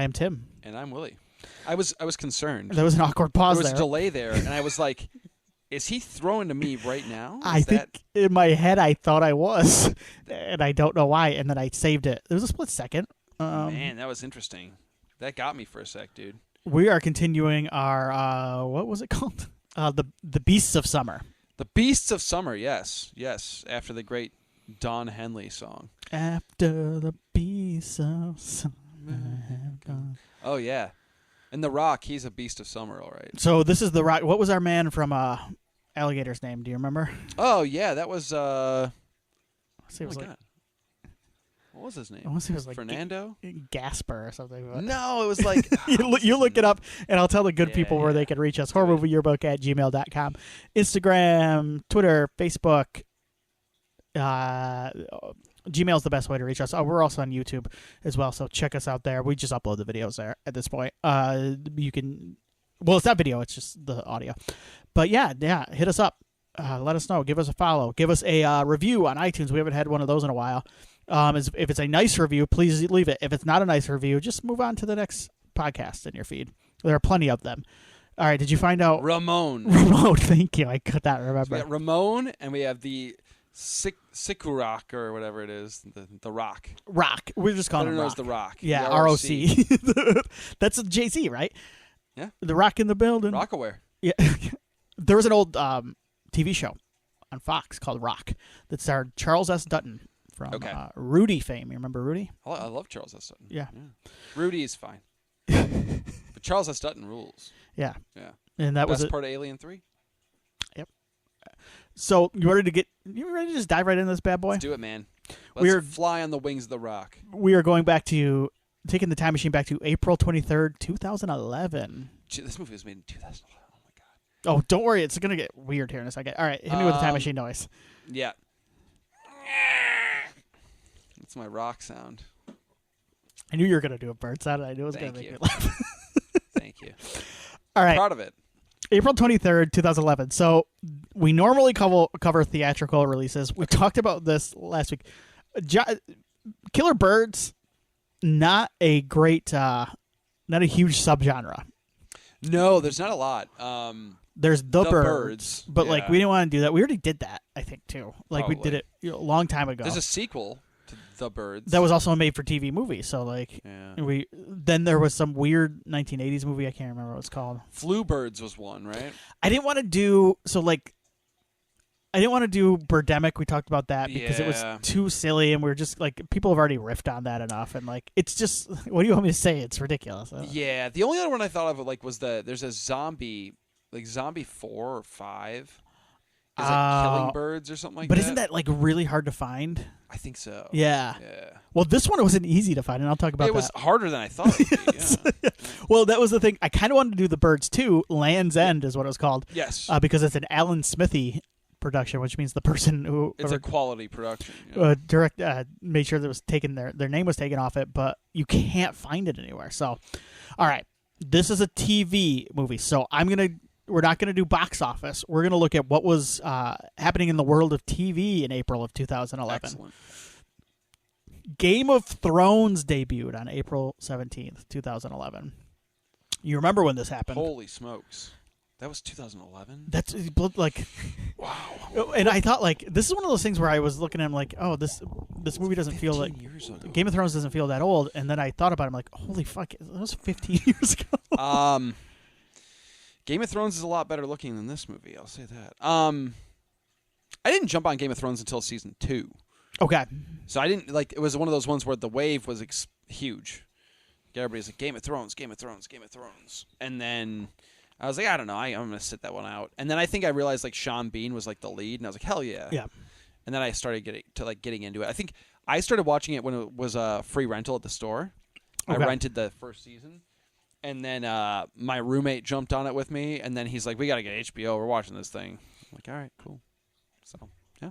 I am Tim. And I'm Willie. I was concerned. There was an awkward pause there. There was a delay there, and I was like, is he throwing to me right now? I think in my head I thought I was, and I don't know why, and then I saved it. There was a split second. Man, that was interesting. That got me for a sec, dude. We are continuing our, what was it called? The Beasts of Summer. The Beasts of Summer, yes. Yes, after the great Don Henley song. After the Beasts of Summer have gone. Oh, yeah. And The Rock, he's a beast of summer, all right. So this is The Rock. What was our man from Alligator's name? Do you remember? Oh, yeah, that was... Let's see, it was God. What was his name? I want to say it was like Fernando? Gasper or something. No, it was like... you look it up, and I'll tell the good people where they can reach us. horrormovieyearbook@gmail.com. Instagram, Twitter, Facebook. Gmail's the best way to reach us. We're also on YouTube as well, so check us out there. We just upload the videos there at this point. You can... Well, it's not video. It's just the audio. But, yeah, hit us up. Let us know. Give us a follow. Give us a review on iTunes. We haven't had one of those in a while. If it's a nice review, please leave it. If it's not a nice review, just move on to the next podcast in your feed. There are plenty of them. All right, did you find out? Ramon, thank you. I could not remember. So we got Ramon, and we have the Sykurak, or whatever it is, the Rock. Rock. We're just calling him Rock. The Rock. Yeah, R-O-C. That's Jay-Z, right? Yeah. The Rock in the building. Rockaware. Yeah. There was an old TV show on Fox called Rock that starred Charles S. Dutton from Rudy fame. You remember Rudy? I love Charles S. Dutton. Yeah. Rudy is fine. But Charles S. Dutton rules. Yeah. Yeah. And that Best was part of Alien 3? Yep. So you ready to just dive right into this bad boy? Let's do it, man. Let's fly on the wings of the Rock. We are going back to taking the time machine back to April 23rd, 2011. This movie was made in 2011. Oh my god. Oh, don't worry, it's gonna get weird here in a second. All right, hit me with the time machine noise. Yeah. That's my rock sound. I knew you were gonna do a bird sound. I knew it was gonna make me laugh. Thank you. All right. I'm proud of it. April 23rd, 2011. So we normally cover theatrical releases. We talked about this last week. Killer Birds, not a great, not a huge subgenre. No, there's not a lot. There's the birds, but like we didn't want to do that. We already did that, I think, too. Like we did it a long time ago. There's a sequel to The Birds that was also a made-for-TV movie. So like then there was some weird 1980s movie. I can't remember what it's called. Flu Birds was one, right? I didn't want to do Birdemic. We talked about that because it was too silly, and we were just like, people have already riffed on that enough, and like it's just, what do you want me to say? It's ridiculous. Yeah, the only other one I thought of was there's a zombie, like Zombie 4 or 5. Is it Killing Birds or something like that? But isn't that like really hard to find? I think so. Yeah. Well, this one wasn't easy to find, and I'll talk about that. It was harder than I thought it would be. Well, that was the thing. I kind of wanted to do The Birds too. Land's End is what it was called. Yes. Because it's an Alan Smithy production, which means the person who it's a quality production. Made sure that was taken their name was taken off it, but you can't find it anywhere. So, all right, this is a TV movie. So we're not gonna do box office. We're gonna look at what was happening in the world of TV in April of 2011. Excellent. Game of Thrones debuted on April 17th, 2011. You remember when this happened? Holy smokes. That was 2011? That's like, wow. And I thought, like, this is one of those things where I was looking at him like, oh, this movie doesn't feel like years ago. Game of Thrones doesn't feel that old. And then I thought about it, I'm like, holy fuck, that was 15 years ago. Game of Thrones is a lot better looking than this movie. I'll say that. I didn't jump on Game of Thrones until season 2. Okay. So I didn't like. It was one of those ones where the wave was huge. Everybody's like, Game of Thrones, Game of Thrones, Game of Thrones, and then I was like, I don't know, I'm gonna sit that one out. And then I think I realized like Sean Bean was like the lead, and I was like, hell yeah. Yeah. And then I started getting into it. I think I started watching it when it was a free rental at the store. Okay. I rented the first season, and then my roommate jumped on it with me, and then he's like, we gotta get HBO. We're watching this thing. I'm like, all right, cool. So yeah.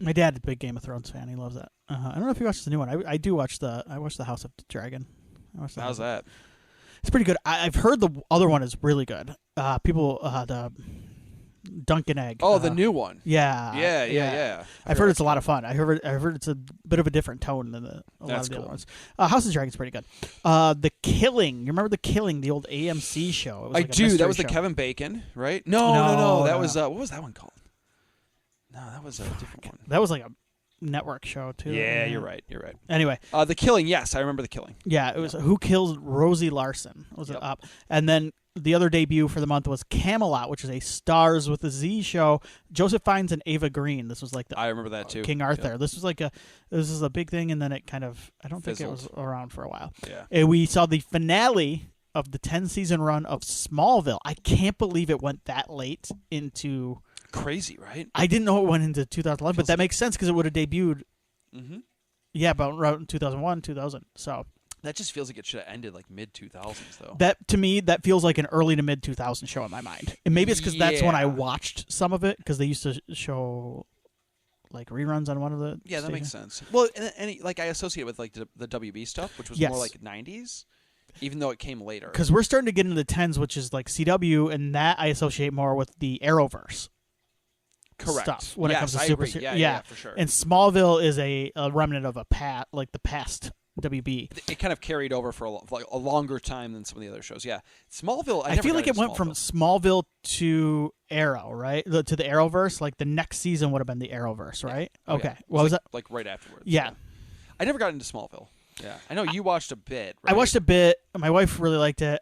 My dad's a big Game of Thrones fan. He loves that. I don't know if he watches the new one. I do watch I watch the House of the Dragon. How's that? It's pretty good. I've heard the other one is really good. People, Dunkin' Egg. Oh, the new one. Yeah. Yeah. I've heard it's a lot of fun. I heard it's a bit of a different tone than a lot of the other ones. House of Dragon's pretty good. The Killing. You remember The Killing, the old AMC show? It was I like a do. That mystery was the show. Kevin Bacon, right? No. That was what was that one called? No, that was a different one. That was like a network show too. Yeah, you're right. Anyway, The Killing. Yes, I remember The Killing. yeah, it was Who Killed Rosie Larson? Was it up? And then the other debut for the month was Camelot, which is a Stars with a Z show. Joseph Fiennes and Ava Green. This was like I remember that too. King Arthur. Yep. This was a big thing, and then it kind of I don't think it was around for a while. Yeah. And we saw the finale of the 10-season run of Smallville. I can't believe it went that late into. Crazy, right? I didn't know it went into 2011, but that makes sense because it would have debuted. Mm-hmm. Yeah, about around 2001, 2000. So. That just feels like it should have ended like mid-2000s, though. That, to me, that feels like an early to mid-2000s show in my mind. And maybe it's because that's when I watched some of it, because they used to show like reruns on one of the Yeah, that stations. makes sense. Well, and like I associate it with like the WB stuff, which was more like 90s, even though it came later. Because we're starting to get into the 10s, which is like CW, and that I associate more with the Arrowverse. Correct. Stuff when it comes to super agree. Yeah, for sure. And Smallville is a remnant of like the past WB. It kind of carried over for a longer time than some of the other shows. Yeah, Smallville. I feel like it went from Smallville to Arrow, right? To the Arrowverse. Like the next season would have been the Arrowverse, right? Yeah. Okay. What was that? Like right afterwards. Yeah. I never got into Smallville. Yeah, I know you watched a bit. Right? I watched a bit. My wife really liked it.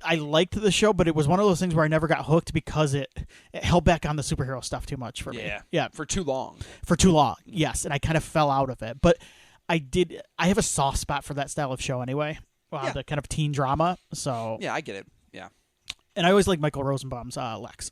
I liked the show, but it was one of those things where I never got hooked because it held back on the superhero stuff too much for me. Yeah. For too long. Yes, and I kind of fell out of it. But I have a soft spot for that style of show anyway. The kind of teen drama. So yeah, I get it. Yeah. And I always like Michael Rosenbaum's Lex.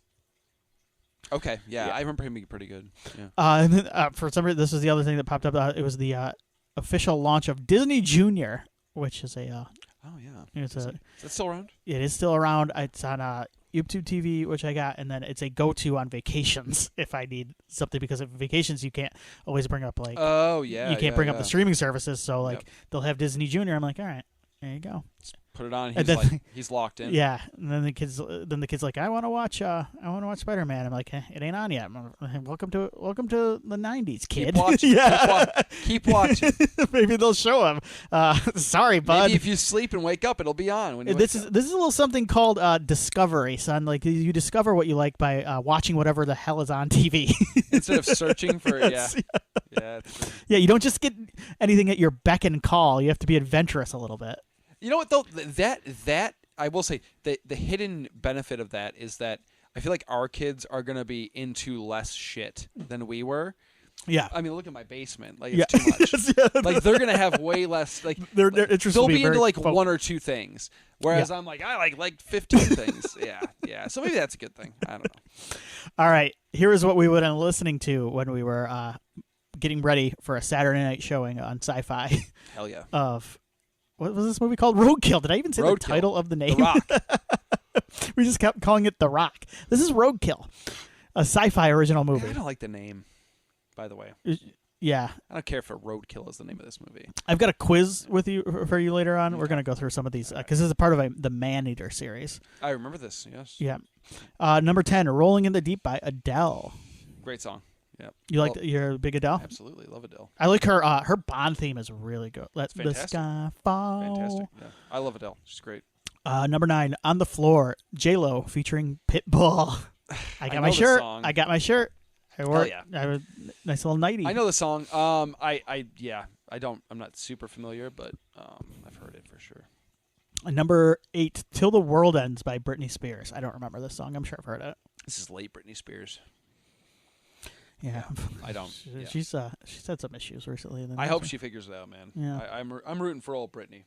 Okay, yeah, I remember him being pretty good. Yeah. And then, for some reason, this was the other thing that popped up. It was the official launch of Disney Junior, which is a oh yeah, is it still around? It is still around. It's on YouTube TV, which I got, and then it's a go-to on vacations if I need something, because at vacations you can't always bring up like you can't bring up the streaming services. So like they'll have Disney Junior. I'm like, all right, there you go. Put it on. He's locked in. Yeah, and then the kids like, I want to watch Spider-Man. I'm like, it ain't on yet. Welcome to the '90s, kid. Keep watching. Keep watching. Maybe they'll show him. Sorry, bud. Maybe if you sleep and wake up, it'll be on. When this is a little something called discovery, son. Like you discover what you like by watching whatever the hell is on TV instead of searching for You don't just get anything at your beck and call. You have to be adventurous a little bit. You know what though? That I will say the hidden benefit of that is that I feel like our kids are gonna be into less shit than we were. Yeah. I mean, look at my basement. Like it's too much. Like they're gonna have way less. Like they'll be into like one or two things, whereas I'm like I like 15 things. Yeah. So maybe that's a good thing. I don't know. All right. Here is what we would have been listening to when we were getting ready for a Saturday night showing on Syfy. Hell yeah. Of what was this movie called? Roadkill. Did I even say the title of the name? The Rock. We just kept calling it The Rock. This is Roadkill, a Syfy original movie. I don't like the name, by the way. Yeah. I don't care if Roadkill is the name of this movie. I've got a quiz for you later on. We're going to go through some of these because this is a part of the Maneater series. I remember this, yes. Yeah. Number 10, Rolling in the Deep by Adele. Great song. Yeah. You're a big Adele? Absolutely. Love Adele. I like her. Her Bond theme is really good. Let the sky fall. Fantastic. Yeah. I love Adele. She's great. Number 9, On the Floor, J-Lo featuring Pitbull. I got my shirt. I wore it. I have a nice little nightie. I know the song. I'm not super familiar, but I've heard it for sure. Number 8, Till the World Ends by Britney Spears. I don't remember this song. I'm sure I've heard it. This is late Britney Spears. Yeah. I don't. She's had some issues recently. I hope she figures it out, man. Yeah. I'm rooting for old Britney.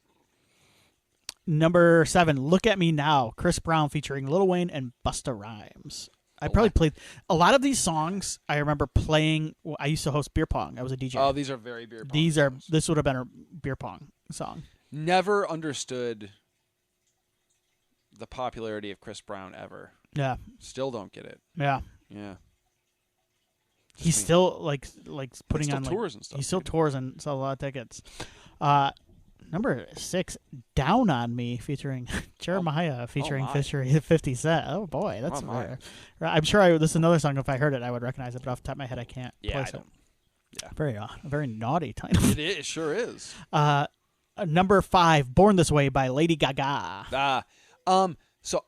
Number 7, Look at Me Now, Chris Brown featuring Lil Wayne and Busta Rhymes. I probably played a lot of these songs. I remember playing. I used to host beer pong. I was a DJ. Oh, these are very beer pong. Songs. This would have been a beer pong song. Never understood the popularity of Chris Brown ever. Yeah. Still don't get it. Yeah. Yeah. He's still like putting on tours and stuff. He still tours and sells a lot of tickets. Number 6, Down on Me, featuring Jeremiah, featuring 50 Cent. Oh boy, that's rare. I'm sure this is another song. If I heard it, I would recognize it, but off the top of my head, I can't place it. Yeah, very naughty title. It sure is. Number 5, Born This Way by Lady Gaga. So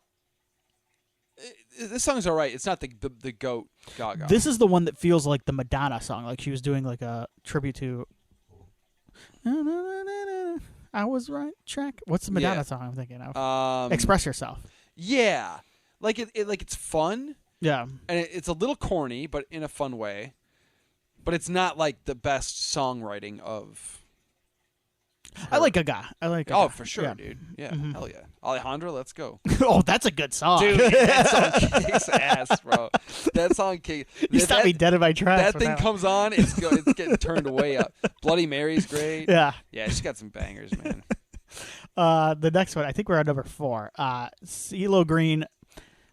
this song's all right. It's not the GOAT Gaga. This is the one that feels like the Madonna song, like she was doing like a tribute to. I was right track. What's the Madonna song I'm thinking of? Express Yourself. Yeah, like it's fun. Yeah, and it's a little corny, but in a fun way. But it's not like the best songwriting of. I like Gaga. Oh, for sure, dude. Yeah, hell yeah. Alejandro, let's go. Oh, that's a good song. Dude, that song kicks ass, bro. That song kicks. You stopped me dead in my tracks. That thing comes on, it's getting turned way up. Bloody Mary's great. Yeah. Yeah, she's got some bangers, man. The next one, I think we're on number 4. CeeLo Green,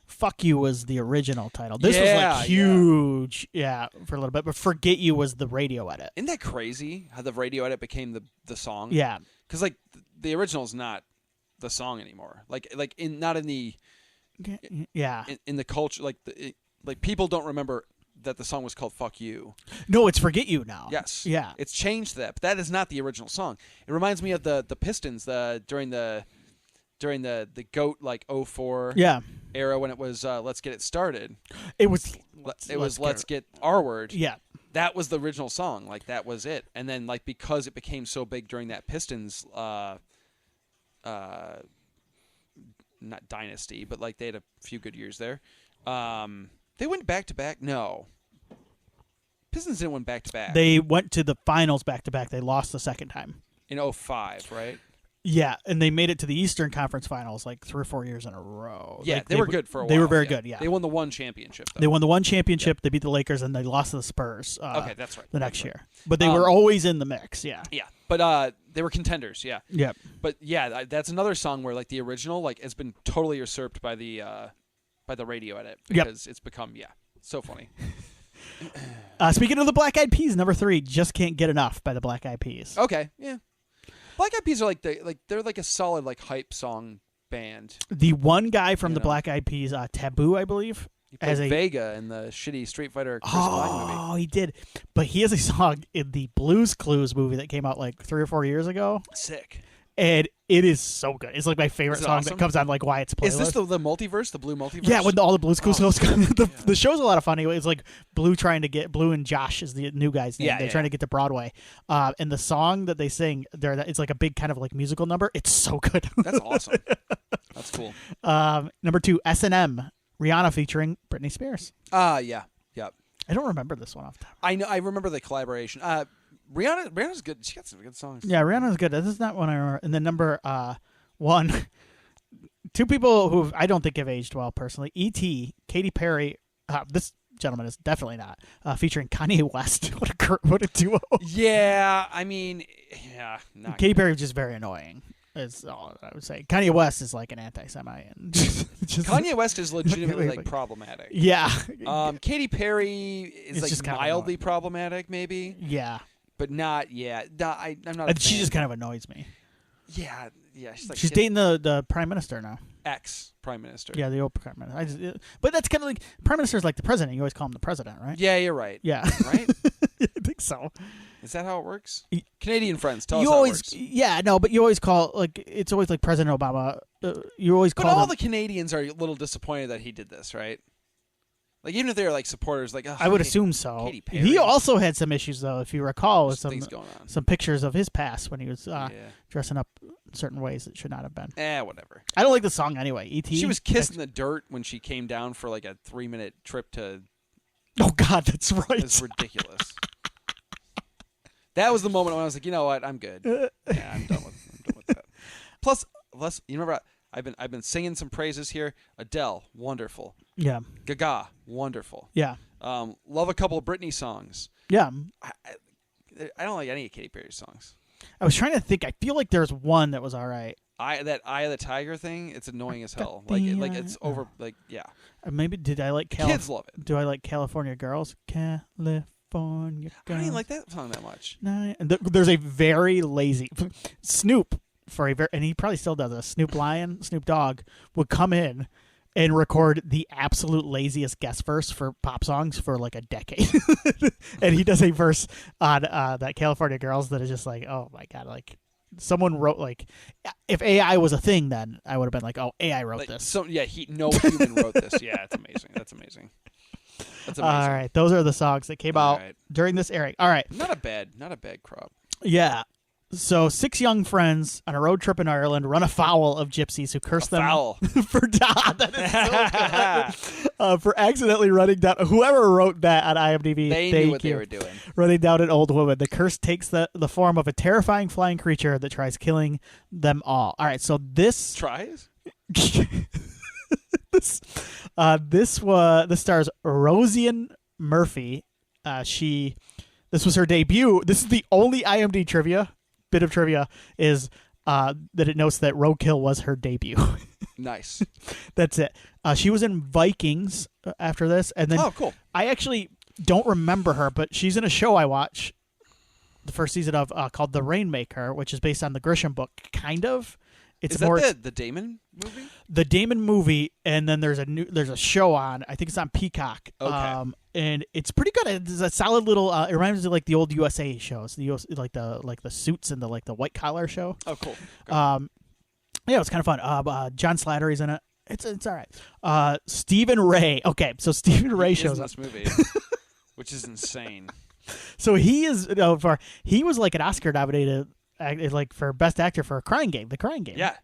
Fuck You was the original title. This was like huge, for a little bit. But Forget You was the radio edit. Isn't that crazy how the radio edit became the song? Yeah. Because like the original's not the song anymore. Not in the in the culture. Like people don't remember that the song was called "Fuck You." No, it's "Forget You" now. Yes. Yeah. It's changed to that, but that is not the original song. It reminds me of the Pistons during the GOAT like 04 era when it was Let's Get It Started. It was Let's Get Our Word. Yeah. That was the original song. Like that was it. And then like because it became so big during that Pistons not dynasty, but like they had a few good years there. They went back to back. No. Pistons didn't win back to back. They went to the finals back to back. They lost the second time. In 05, right? Yeah, and they made it to the Eastern Conference Finals like 3 or 4 years in a row. Yeah, they were good for a while. They were very good, yeah. They won the one championship, though. They won the one championship. They beat the Lakers, and they lost to the Spurs. Okay, that's right. The next year. But they were always in the mix, yeah. Yeah, but they were contenders, yeah. Yeah. But, yeah, that's another song where, like, the original like has been totally usurped by the radio edit. Because it's become, so funny. Speaking of the Black Eyed Peas, number 3, Just Can't Get Enough by the Black Eyed Peas. Okay, yeah. Black Eyed Peas are they're like a solid like hype song band. The one guy from the Black Eyed Peas, Taboo, I believe, he played Vega in the shitty Street Fighter Chris Klein movie. Oh, he did. But he has a song in the Blues Clues movie that came out like 3 or 4 years ago. Sick. And it is so good. It's like my favorite song that comes on like Wyatt's playlist. Is this the multiverse, the Blue multiverse? Yeah, when all the Blues Clues the show's a lot of fun. It's like Blue and Josh is the new guy's name. They're trying to get to Broadway. And the song that they sing, it's like a big kind of like musical number. It's so good. That's awesome. That's cool. Number 2, S&M, Rihanna featuring Britney Spears. Yeah. I don't remember this one off the top. I know. I remember the collaboration. Rihanna's good. She got some good songs. Yeah, Rihanna's good. This is not one I remember. And then number 1, 2 people who I don't think have aged well personally. E.T., Katy Perry. This gentleman is definitely not. Featuring Kanye West. What a duo. Yeah, I mean, Katy Perry is just very annoying. Is all I would say. Kanye West is like an anti-Semite. Kanye West is legitimately like problematic. Yeah. Katy Perry is like mildly problematic, maybe. Yeah. But not, I'm not a fan. She just kind of annoys me. Yeah. She's dating the Prime Minister now. Ex-Prime Minister. Yeah, the old Prime Minister. But that's kind of like, Prime Minister is like the president. You always call him the president, right? Yeah, you're right. Yeah. Right? I think so. Is that how it works? Canadian friends, tell us how it works. Yeah, no, but you always call, like, it's always like President Obama. You always call But all the Canadians are a little disappointed that he did this, right? Like, even if they're, like, supporters, like, I would assume so. Katy Perry. He also had some issues, though, if you recall, with some pictures of his past when he was dressing up certain ways that should not have been. Whatever. I don't like the song anyway. E.T. She was kissed in the dirt when she came down for, like, a 3-minute trip to... Oh, God, that's right. It's ridiculous. That was the moment when I was like, you know what? I'm good. Yeah, I'm done with that. Plus, you remember... I've been singing some praises here. Adele, wonderful. Yeah. Gaga, wonderful. Yeah. Love a couple of Britney songs. Yeah. I don't like any of Katy Perry's songs. I was trying to think. I feel like there's one that was all right. That Eye of the Tiger thing, it's annoying as hell. Like it's over. Like yeah. Maybe did I like kids love it? Do I like California Girls? California Girls. I didn't like that song that much. There's a very lazy Snoop. and he probably still does this. Snoop Dogg would come in and record the absolute laziest guest verse for pop songs for like a decade. And he does a verse on that California Girls that is just like, oh my God, like someone wrote, like, if AI was a thing, then I would have been like, oh, AI wrote this. So yeah, no human wrote this. Yeah, it's amazing. That's amazing. All right, those are the songs that came out during this airing. All right, not a bad crop. Yeah. So 6 young friends on a road trip in Ireland run afoul of gypsies who curse them for accidentally running down. Whoever wrote that on IMDb, they knew what they were doing. Running down an old woman. The curse takes the form of a terrifying flying creature that tries killing them all. All right, so this tries. This stars Rosian Murphy. This was her debut. This is the only IMDb bit of trivia is that it notes that Roadkill was her debut. Nice. That's it. She was in Vikings after this, and then cool. I actually don't remember her, but she's in a show I watch the first season of called The Rainmaker, which is based on the Grisham book, kind of. It's is more that the Damon movie? The Damon movie, and then there's a show on. I think it's on Peacock. Okay. And it's pretty good. It's a solid little. It reminds me of like the old USA shows, like the Suits and the white collar show. Oh, cool. Yeah, it was kind of fun. John Slattery's in it. It's all right. Stephen Ray. Okay, so Stephen Ray shows up in this movie, which is insane. So he is. He was like an Oscar nominated, like for best actor for The Crying Game. Yeah.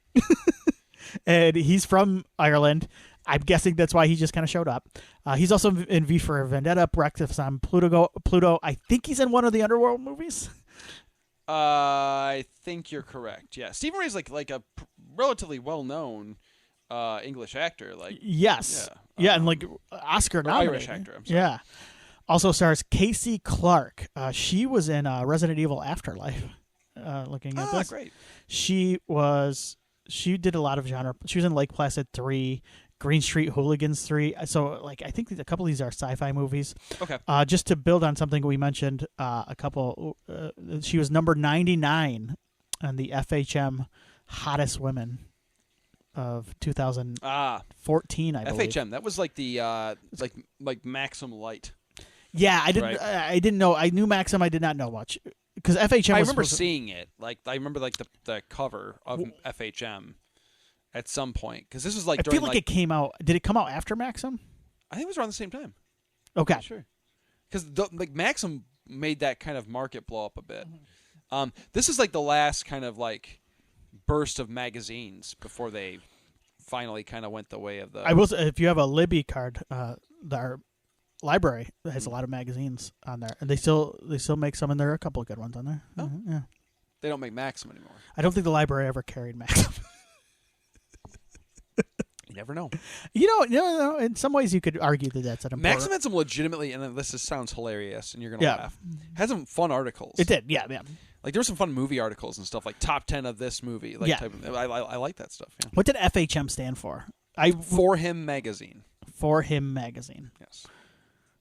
And he's from Ireland. I'm guessing that's why he just kind of showed up. He's also in V for Vendetta, Breakfast on Pluto. I think he's in one of the Underworld movies. I think you're correct. Yeah, Stephen Ray's like a relatively well-known English actor. Yes, yeah, and like Oscar nominated Irish actor. I'm sorry. Yeah. Also stars Casey Clark. She was in Resident Evil Afterlife. Looking at this, great. She did a lot of genre. She was in Lake Placid 3. Green Street Hooligans 3. So, like, I think a couple of these are sci-fi movies. Okay. Just to build on something we mentioned, a couple. She was number 99 on the FHM Hottest Women of 2014. I believe. FHM. That was like the like Maxim Light. Yeah, I didn't. Right. I didn't know. I knew Maxim. I did not know much because FHM. I remember seeing it. Like I remember like the cover of FHM. At some point, because this was like. I feel like it came out. Did it come out after Maxim? I think it was around the same time. Okay, sure. Because like Maxim made that kind of market blow up a bit. Mm-hmm. This is like the last kind of like burst of magazines before they finally kind of went the way of the. I will. If you have a Libby card, our library has a lot of magazines on there, and they still make some, and there are a couple of good ones on there. Oh. Mm-hmm. Yeah. They don't make Maxim anymore. I don't think the library ever carried Maxim. You never know. You know, in some ways you could argue that that's an important... Maxim had some legitimately, and this sounds hilarious, and you're going to laugh, had some fun articles. It did, yeah. Like, there were some fun movie articles and stuff, like top 10 of this movie. Like, yeah. I like that stuff, yeah. What did FHM stand for? For Him Magazine. For Him Magazine. Yes.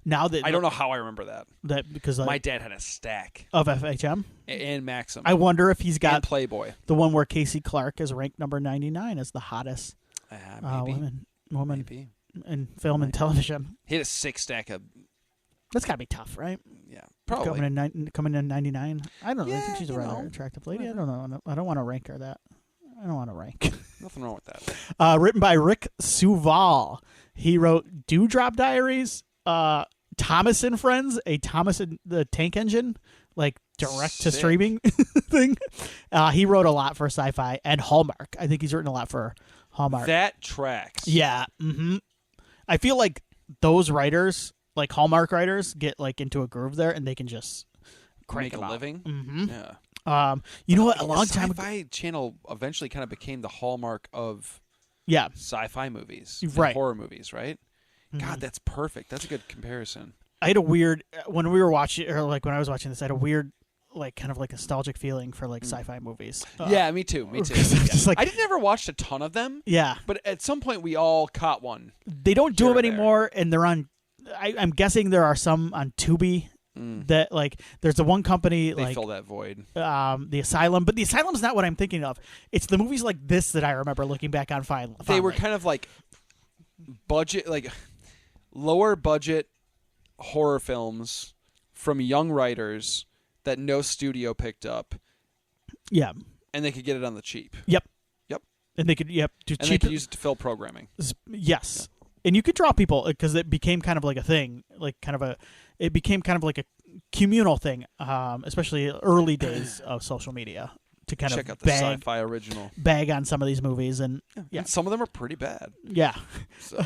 Now that I don't know how I remember that. Because my dad had a stack. Of FHM? And Maxim. I wonder if he's got... And Playboy. The one where Casey Clark is ranked number 99 as the hottest... woman maybe. In film and television. He had a 6-stack of. That's gotta be tough, right? Yeah, probably coming in 99. I don't know. I think she's a rather attractive lady. I don't know. I don't want to rank her that. I don't want to rank. Nothing wrong with that. Written by Rick Suval. He wrote Dewdrop Diaries, Thomas and Friends, a Thomas and the Tank Engine, like direct to streaming thing. He wrote a lot for Syfy and Hallmark. I think he's written a lot for Hallmark. That tracks. Yeah. Mm-hmm. I feel like those writers, like Hallmark writers, get like into a groove there, and they can just crank make a living. Mm-hmm. Yeah. You know what? A long time ago, Syfy channel eventually kind of became the hallmark of sci-fi movies, right? Horror movies, right? Mm-hmm. God, that's perfect. That's a good comparison. I had a weird when we were watching, or like when I was watching this, I had a weird. Like kind of like nostalgic feeling for like sci-fi movies. Yeah, me too. Yeah. Just like, I never watched a ton of them. Yeah, but at some point we all caught one. They don't do them anymore, and they're on. I'm guessing there are some on Tubi That like there's the one company They like fill that void. The Asylum, but the Asylum's not what I'm thinking of. It's the movies like this that I remember looking back on fondly. They were kind of like budget, like lower budget horror films from young writers that no studio picked up. Yeah. And they could get it on the cheap. Yep. Yep. And they could do and cheap. They could use it to fill programming. Yes. Yeah. And you could draw people because it became kind of like a thing, it became kind of like a communal thing, especially early days of social media to kind check of out the Syfy original, bag on some of these movies, and and some of them are pretty bad. Yeah. So,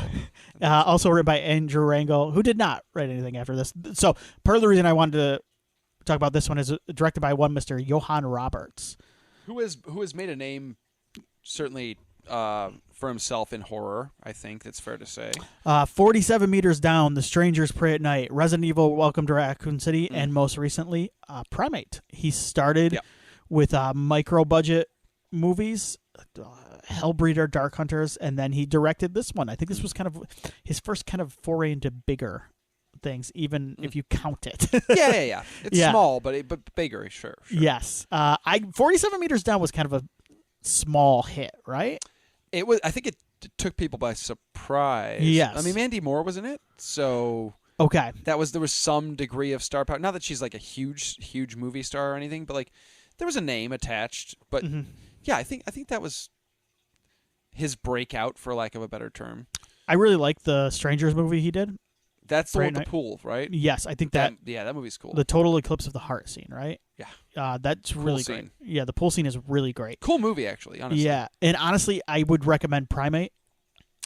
also written by Andrew Rangel, who did not write anything after this. So part of the reason I wanted to talk about this one is directed by one Mr. Johannes Roberts, who has made a name certainly for himself in horror. I think that's fair to say. 47 Meters Down, The Strangers Pray at Night, Resident Evil, Welcome to Raccoon City, and most recently Primate. He started with micro budget movies, Hellbreeder, Dark Hunters, and then he directed this one. I think this was kind of his first kind of foray into bigger things, even if you count it. yeah. It's small, but bigger, sure. Yes. 47 Meters Down was kind of a small hit, right? It was. I think it took people by surprise. Yes. I mean, Mandy Moore was in it, so okay. There was some degree of star power. Not that she's like a huge movie star or anything, but like there was a name attached. But yeah, I think that was his breakout, for lack of a better term. I really like the Strangers movie he did. That's the one with the pool, right? Yes, I think that movie's cool. The total eclipse of the heart scene, right? Yeah. That's cool really scene. great. Yeah, the pool scene is really great. Cool movie, actually, honestly. Yeah, and honestly, I would recommend Primate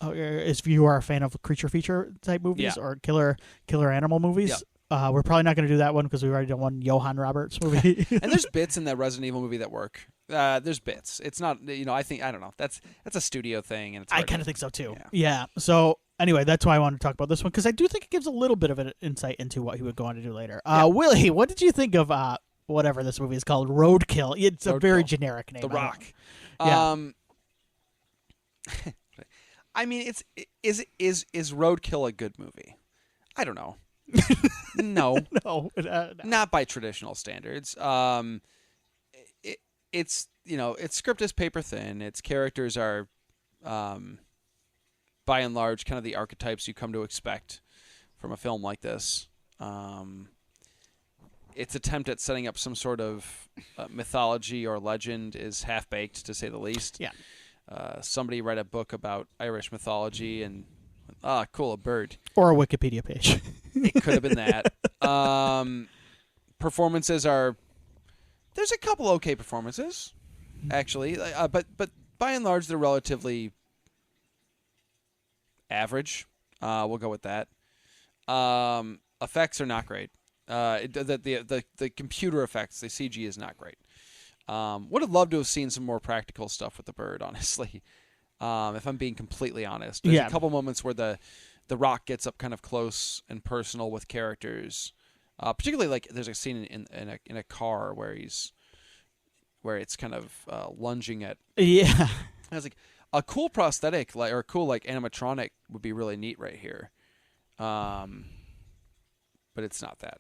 if you are a fan of creature feature type movies or killer animal movies. Yeah. We're probably not going to do that one because we've already done one Johannes Roberts movie. And there's bits in that Resident Evil movie that work. There's bits. It's not, I don't know. That's a studio thing. And I kind of think so, too. Yeah. So... Anyway, that's why I wanted to talk about this one, because I do think it gives a little bit of an insight into what he would go on to do later. Willie, what did you think of whatever this movie is called, Roadkill? It's a very generic name. The Rock. Yeah. I mean, is Roadkill a good movie? I don't know. No. No. Not by traditional standards. It's its script is paper thin. Its characters are by and large, kind of the archetypes you come to expect from a film like this. Its attempt at setting up some sort of mythology or legend is half-baked, to say the least. Yeah. Somebody read a book about Irish mythology and, cool, a bird. Or a Wikipedia page. It could have been that. Performances are... There's a couple okay performances, actually. But by and large, they're relatively... average. We'll go with that. Effects are not great. The computer effects, the CG is not great. Would have loved to have seen some more practical stuff with the bird, honestly. If I'm being completely honest. There's a couple moments where the Rock gets up kind of close and personal with characters. Particularly like there's a scene in a car where it's kind of lunging at. Yeah. I was like, a cool prosthetic, or a cool animatronic would be really neat right here, but it's not that.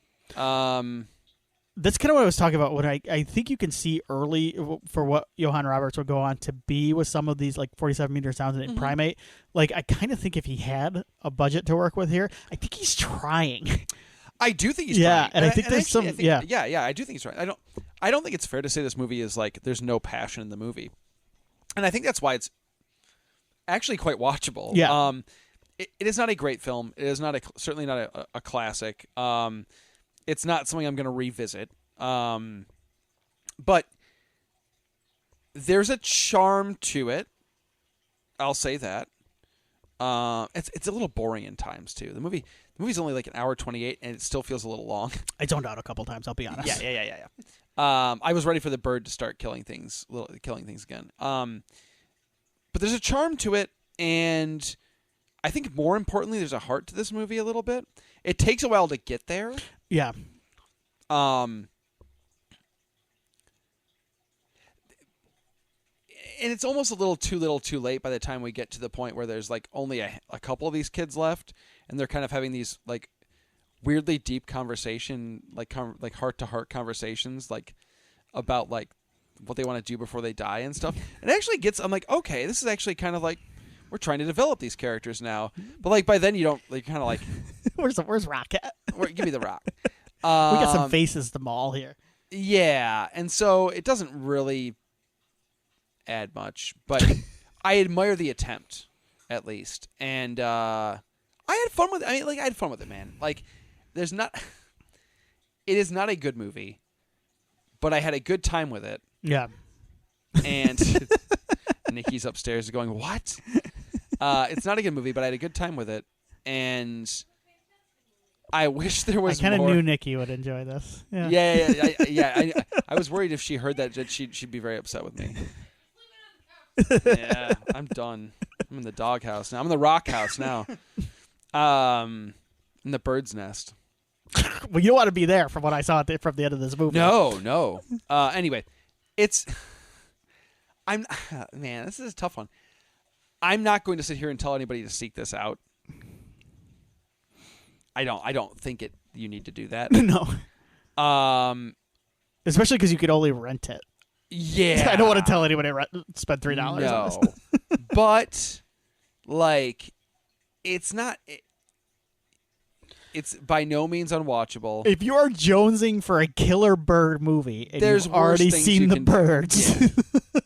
That's kind of what I was talking about. When I think you can see early for what Johannes Roberts would go on to be with some of these 47 Meters Down and Primate. Like I kind of think if he had a budget to work with here, I think he's trying. I do think he's trying. Yeah, and I think there's some. Yeah, I do think he's trying. I don't think it's fair to say this movie is there's no passion in the movie, and I think that's why it's actually quite watchable. Yeah. It is not a great film. It is certainly not a classic. It's not something I'm going to revisit. But there's a charm to it. I'll say that. It's a little boring in times too. The movie's only like an hour 28, and it still feels a little long. I zoned out a couple times. I'll be honest. Yeah. I was ready for the bird to start killing things again. But there's a charm to it, and I think more importantly, there's a heart to this movie a little bit. It takes a while to get there. Yeah. And it's almost a little too late by the time we get to the point where there's only a couple of these kids left, and they're kind of having these weirdly deep conversation, like heart to heart conversations, like about like what they want to do before they die and stuff. And it actually gets, I'm like, okay, this is actually kind of like we're trying to develop these characters now. But like by then you don't, like, kind of like where's Rock at? Give me the Rock. We got some faces to maul here. Yeah, and so it doesn't really add much, but I admire the attempt at least, and I had fun with it. I mean, like, I had fun with it, man. Like, it is not a good movie, but I had a good time with it. Yeah. And Nikki's upstairs going, "What?" It's not a good movie, but I had a good time with it, and I wish there was more. I kind of knew Nikki would enjoy this. Yeah. Yeah. I was worried if she heard that she'd be very upset with me. Yeah, I'm done. I'm in the doghouse now. I'm in the rock house now. In the bird's nest. Well, you don't want to be there from what I saw from the end of this movie. No. Anyway, man, this is a tough one. I'm not going to sit here and tell anybody to seek this out. I don't think you need to do that. No. Especially because you could only rent it. Yeah. I don't want to tell anybody spend $3 on this. But like, it's not. It's by no means unwatchable. If you are jonesing for a killer bird movie and there's you've already seen the birds, yeah.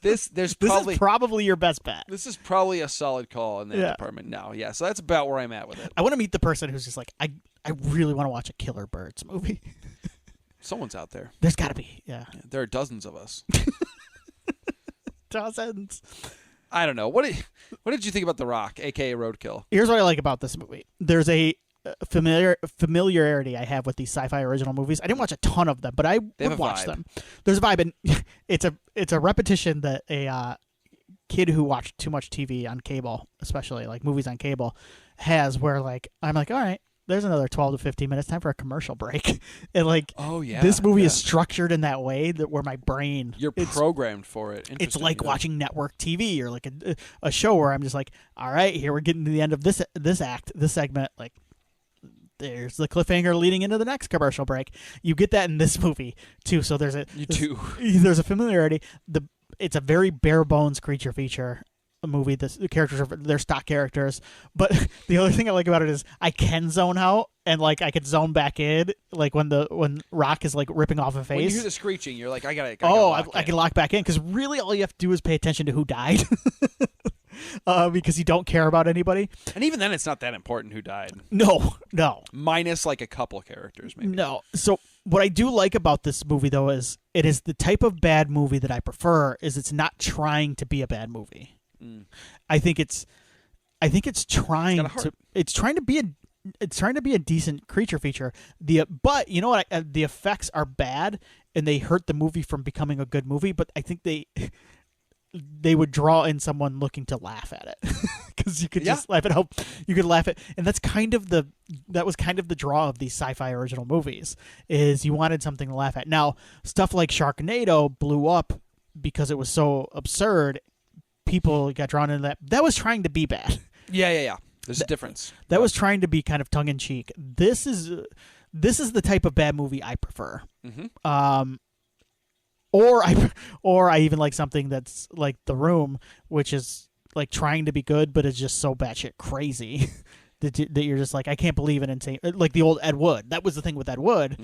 This is probably your best bet. This is probably a solid call in that department now. Yeah, so that's about where I'm at with it. I want to meet the person who's just like, I really want to watch a killer birds movie. Someone's out there. There's got to be, yeah. There are dozens of us. Dozens. I don't know. What did you think about The Rock, a.k.a. Roadkill? Here's what I like about this movie. There's a familiarity I have with these sci-fi original movies. I didn't watch a ton of them, but I would watch them. There's a vibe, and it's a repetition that a kid who watched too much TV on cable, especially like movies on cable, has, where like I'm like, all right, there's another 12 to 15 minutes, time for a commercial break. And like, this movie is structured in that way that where my brain, you're programmed for it. It's like watching network TV or like a show where I'm just like, all right, here we're getting to the end of this segment, like. There's the cliffhanger leading into the next commercial break. You get that in this movie too. So there's a familiarity. It's a very bare bones creature feature movie. The characters they're stock characters, but the other thing I like about it is I can zone out and like I could zone back in, like when Rock is like ripping off a face. When you hear the screeching, you're like, I can lock back in, because really all you have to do is pay attention to who died. Because you don't care about anybody. And even then, it's not that important who died. No. Minus like a couple characters, maybe. No. So what I do like about this movie, though, is it is the type of bad movie that I prefer. Is it's not trying to be a bad movie. I think it's trying to be a decent creature feature. But you know what? The effects are bad, and they hurt the movie from becoming a good movie. But I think they would draw in someone looking to laugh at it, because you could just laugh at how you could laugh at, and that was kind of the draw of these sci-fi original movies, is you wanted something to laugh at. Now, stuff like Sharknado blew up because it was so absurd. People got drawn into that. That was trying to be bad. Yeah. There's a difference. That was trying to be kind of tongue in cheek. This is the type of bad movie I prefer. Mm-hmm. Or I even like something that's like The Room, which is like trying to be good, but it's just so batshit crazy that you're just like, I can't believe an insane, like the old Ed Wood. That was the thing with Ed Wood,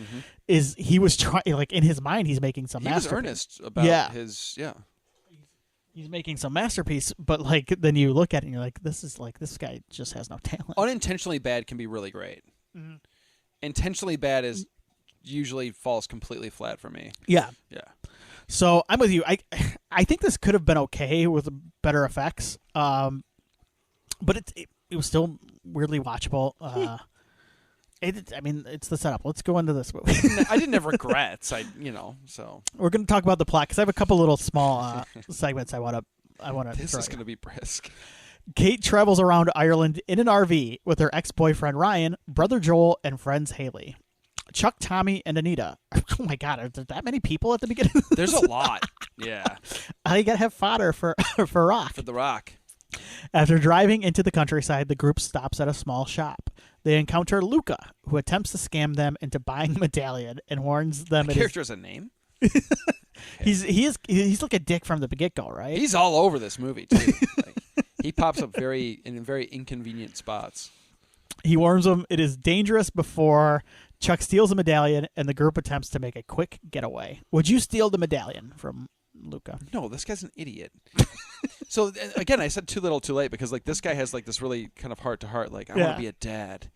is he was trying, like in his mind, he's making some masterpiece. He was earnest about his, He's making some masterpiece, but like then you look at it and you're like, this guy just has no talent. Unintentionally bad can be really great. Mm-hmm. Intentionally bad usually falls completely flat for me. Yeah. So I'm with you. I think this could have been okay with better effects, but it was still weirdly watchable. It's the setup. Let's go into this movie. I didn't have regrets. So we're going to talk about the plot, because I have a couple little small segments I want to. This is going to be brisk. Kate travels around Ireland in an RV with her ex-boyfriend Ryan, brother Joel, and friends Haley, Chuck, Tommy, and Anita. Oh my God, are there that many people at the beginning? There's a lot. Yeah. I gotta have fodder for Rock. For the Rock. After driving into the countryside, the group stops at a small shop. they encounter Luca, who attempts to scam them into buying a medallion and warns them. The character has a name? He's like a dick from the get-go, right? He's all over this movie, too. He pops up in very inconvenient spots. He warns them it is dangerous before Chuck steals a medallion, and the group attempts to make a quick getaway. Would you steal the medallion from Luca? No, this guy's an idiot. So, again, I said too little too late because, like, this guy has, like, this really kind of heart-to-heart, like, I want to be a dad.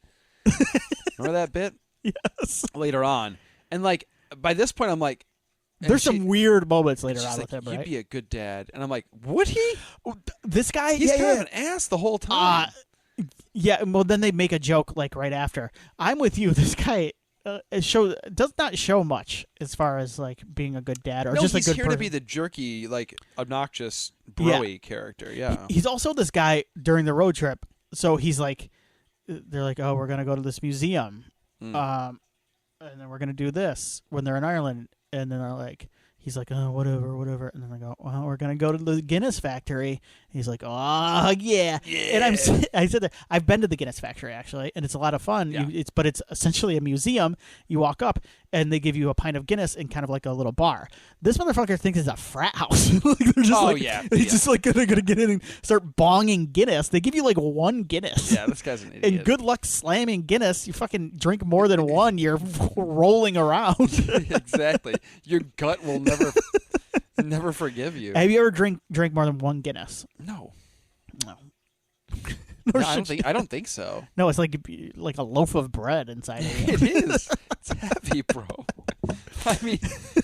Remember that bit? Yes. Later on. And, like, by this point, I'm like... There's some weird moments later on like, with him, right? You'd be a good dad. And I'm like, would he? This guy... He's kind of an ass the whole time. Yeah, well, then they make a joke, like, right after. I'm with you. This guy does not show much as far as, like, being a good dad or just a good person. He's here to be the jerky, like, obnoxious, bro-y character, yeah. He's also this guy during the road trip. So he's like... They're like, oh, we're going to go to this museum. And then we're going to do this when they're in Ireland. And then they're like, he's like, oh, whatever. And then they go, well, we're going to go to the Guinness factory. And he's like, oh, yeah. And I said that I've been to the Guinness factory, actually, and it's a lot of fun. Yeah. But it's essentially a museum. You walk up, and they give you a pint of Guinness in kind of like a little bar. This motherfucker thinks it's a frat house. They're just He's just like going to get in and start bonging Guinness. They give you like one Guinness. Yeah, this guy's an idiot. And good luck slamming Guinness. You fucking drink more than one, you're rolling around. Exactly. Your gut will never forgive you. Have you ever drank more than one Guinness? No. No. No, I don't think so. No, it's like a loaf of bread inside of you. It is. It's heavy, bro. I mean,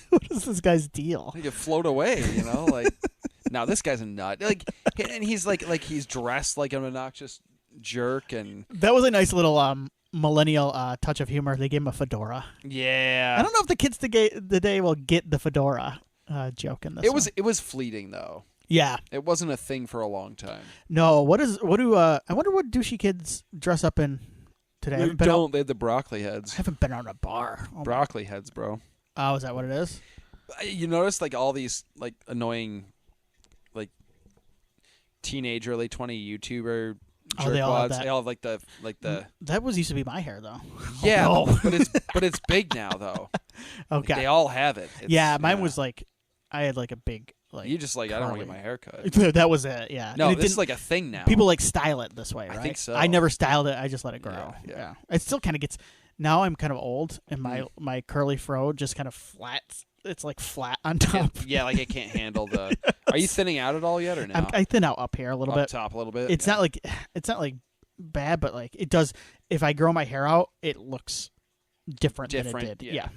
what is this guy's deal? You float away, you know? Like, no, this guy's a nut. Like, and he's like he's dressed like an obnoxious jerk, and that was a nice little millennial touch of humor. They gave him a fedora. Yeah. I don't know if the kids today will get the fedora joke in this. It was fleeting though. Yeah. It wasn't a thing for a long time. No. I wonder what douchey kids dress up in today. They had the broccoli heads. I haven't been out in a bar. Broccoli heads, bro. Oh, is that what it is? You notice like all these like annoying like teenage early 20 YouTuber jerkwads. They all have like the That used to be my hair though. Yeah, oh, no. but it's big now though. Okay. Like, they all have it. Mine was like I had like a big like you just like curly. I don't want to get my hair cut. That was it, yeah. No, this is like a thing now. People like style it this way, right? I think so. I never styled it, I just let it grow. Yeah. It still kinda gets now I'm kind of old and my curly fro just kind of flats. It's like flat on top. Yeah, like it can't handle the. Yes. Are you thinning out at all yet, or no? I thin out up here a little bit. Up top a little bit. It's not like bad, but like it does. If I grow my hair out, it looks different than it did. Yeah.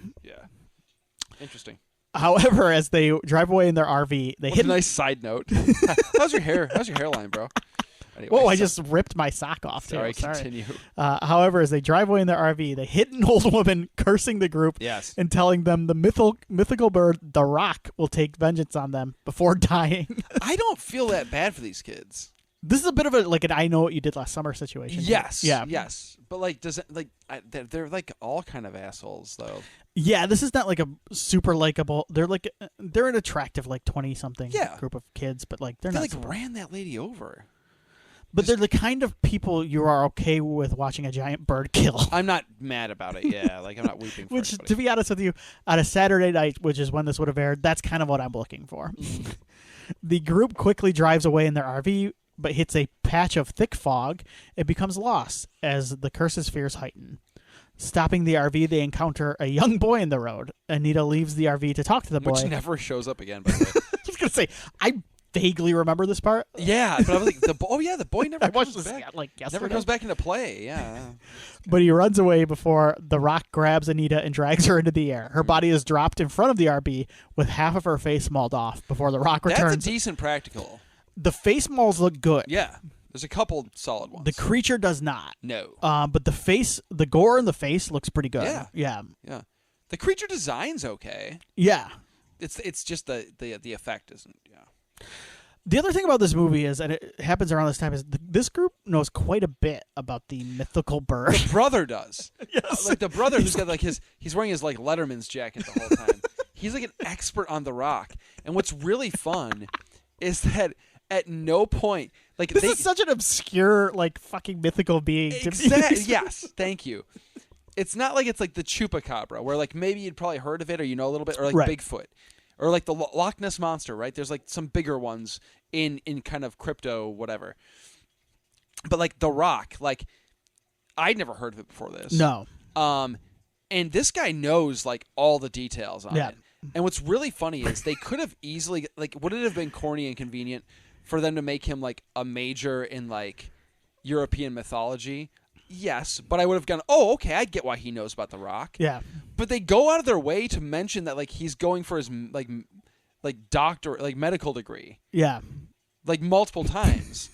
Interesting. However, as they drive away in their RV, they hit a nice side note. How's your hair? How's your hairline, bro? Anyway, whoa! I just ripped my sock off. Sorry. Continue. However, as they drive away in their RV, they hit an old woman, cursing the group, yes, and telling them the mythical bird, the Rock, will take vengeance on them before dying. I don't feel that bad for these kids. This is a bit of an I know what you did last summer situation. Yes. Yeah. Yes. But like, does it like they're like all kind of assholes though. Yeah, this is not like a super likable. They're an attractive like 20-something group of kids, but like they like ran that lady over. But they're the kind of people you are okay with watching a giant bird kill. I'm not mad about it. Yeah, like I'm not weeping for Which, anybody. to be honest with you, on a Saturday night, which is when this would have aired, that's kind of what I'm looking for. The group quickly drives away in their RV, but hits a patch of thick fog and becomes lost as the curse's fears heighten. Stopping the RV, they encounter a young boy in the road. Anita leaves the RV to talk to the boy. Which never shows up again, by the way. I was going to say, I vaguely remember this part. Yeah, but I was like, the boy never comes back. Like yesterday. Never comes back into play, yeah. But he runs away before the Rock grabs Anita and drags her into the air. Her body is dropped in front of the RV with half of her face mauled off before the Rock returns. That's a decent practical. The face mauls look good. Yeah. There's a couple solid ones. The creature does not. No. But the gore in the face looks pretty good. Yeah. The creature design's okay. Yeah. It's just the effect isn't. Yeah. The other thing about this movie is, and it happens around this time, is this group knows quite a bit about the mythical bird. The brother does. Yes. Like the brother who's got like he's wearing his like Letterman's jacket the whole time. He's like an expert on the Rock. And what's really fun is that at no point, Like this is such an obscure, like, fucking mythical being. Exactly. Yes. Thank you. It's not like it's like the chupacabra, where like maybe you'd probably heard of it or you know a little bit, or like Bigfoot, or like the Loch Ness monster. Right? There's like some bigger ones in kind of crypto whatever. But like the Rock, like I'd never heard of it before this. No. And this guy knows like all the details on it. And what's really funny is they could have easily, like, would it have been corny and convenient for them to make him like a major in like European mythology? Yes, but I would have gone, oh, okay, I get why he knows about the Rock. Yeah. But they go out of their way to mention that like he's going for his like doctor, like medical degree. Yeah. Like multiple times.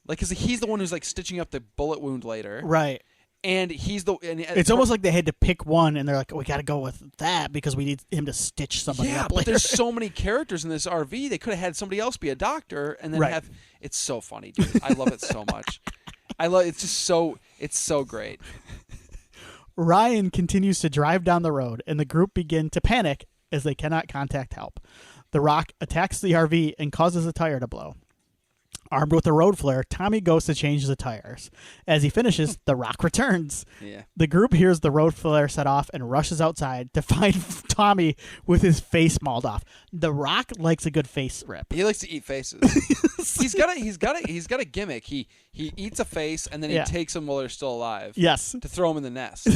Like, because he's the one who's like stitching up the bullet wound later. Right. And he's the. And it's almost like they had to pick one, and they're like, we got to go with that because we need him to stitch somebody up later. But there's so many characters in this RV. They could have had somebody else be a doctor, and then have. It's so funny, dude. I love it so much. It's just so. It's so great. Ryan continues to drive down the road, and the group begin to panic as they cannot contact help. The Rock attacks the RV and causes a tire to blow. Armed with a road flare, Tommy goes to change the tires. As he finishes, the Rock returns. Yeah. The group hears the road flare set off and rushes outside to find Tommy with his face mauled off. The Rock likes a good face rip. He likes to eat faces. he's got a gimmick. He eats a face and then he takes them while they're still alive. Yes. To throw them in the nest.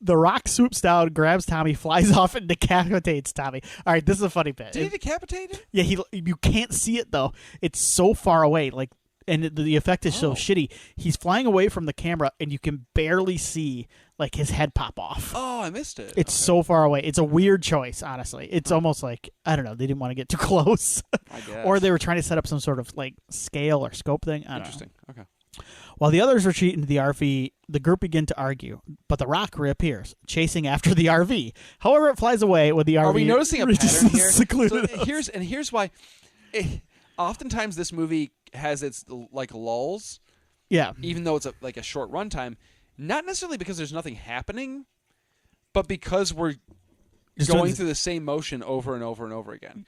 The Rock swoops down, grabs Tommy, flies off, and decapitates Tommy. All right, this is a funny bit. Did he decapitate him? Yeah, you can't see it though. It's so far away, like, and the effect is so shitty. He's flying away from the camera, and you can barely see like his head pop off. Oh, I missed it. It's so far away. It's a weird choice, honestly. It's almost like, I don't know, they didn't want to get too close, I guess. Or they were trying to set up some sort of like scale or scope thing. I don't Interesting. know. Okay. While the others retreat into the RV, the group begin to argue, but the Rock reappears, chasing after the RV. However, it flies away with the RV. Are we noticing a pattern here? Secluded. So here's why. Oftentimes, this movie has its like lulls. Yeah. Even though it's like a short runtime, not necessarily because there's nothing happening, but because we're just going through the same motion over and over and over again.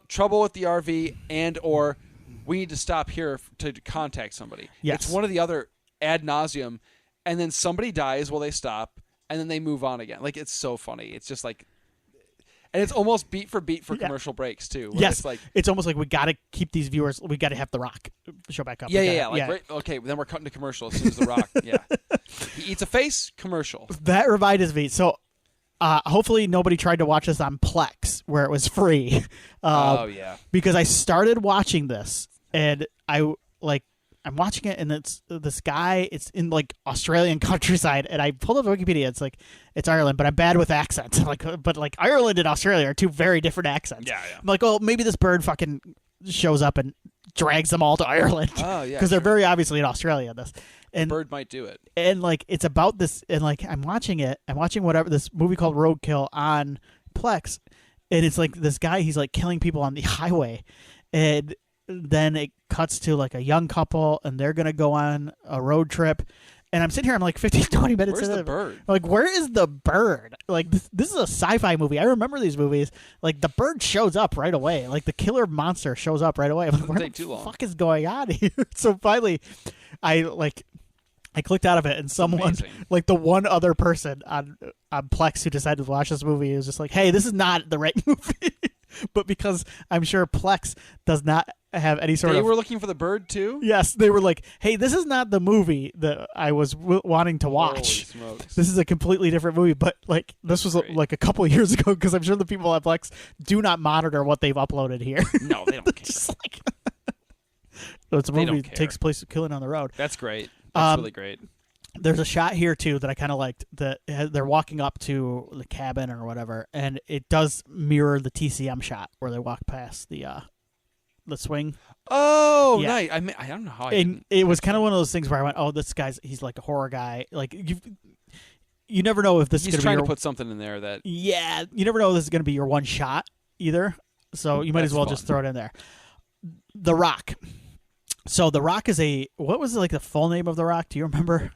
Trouble with the RV, and or we need to stop here to contact somebody. Yes. It's one or the other ad nauseum, and then somebody dies while they stop, and then they move on again. Like, it's so funny. It's just like, and it's almost beat for beat for commercial breaks too. Yes, it's almost like we got to keep these viewers. We got to have the Rock show back up. Right, okay, then we're cutting to commercial as soon as the Rock. He eats a face. Commercial. That reminded me. So. Hopefully nobody tried to watch this on Plex where it was free. Because I started watching this and I'm watching it, and it's this guy. It's in like Australian countryside, and I pulled up Wikipedia. It's like it's Ireland, but I'm bad with accents. But Ireland and Australia are two very different accents. Yeah. I'm like, oh, maybe this bird fucking shows up and drags them all to Ireland. Oh yeah, because they're very obviously in Australia. And bird might do it. And like it's about this, and like I'm watching whatever this movie called Roadkill on Plex, and it's like this guy, he's like killing people on the highway, and then it cuts to like a young couple, and they're gonna go on a road trip, and I'm sitting here, I'm like 15, 20 minutes Where's into the bird? I'm like, where is the bird? Like this is a sci-fi movie. I remember these movies. Like the bird shows up right away. Like the killer monster shows up right away. I'm like, what the fuck is going on here? So finally, I clicked out of it, and someone, like the one other person on Plex who decided to watch this movie was just like, hey, this is not the right movie. But because I'm sure Plex does not have any sort of... They were looking for the bird too? Yes, they were like, hey, this is not the movie that I was wanting to watch. Holy smokes. This is a completely different movie. But like this was like a couple of years ago, because I'm sure the people at Plex do not monitor what they've uploaded here. No, they don't care. Just like... So it's a movie that takes place killing on the road. That's great. That's really great. There's a shot here too that I kind of liked. That they're walking up to the cabin or whatever, and it does mirror the TCM shot where they walk past the swing. Oh, yeah. Nice. I don't know how. It was kind of one of those things where I went, "Oh, he's like a horror guy." Like you never know if this is trying to put something in there that. Yeah, you never know if this is going to be your one shot either. So you might as well just throw it in there. The Rock. So The Rock is what was like the full name of The Rock? Do you remember?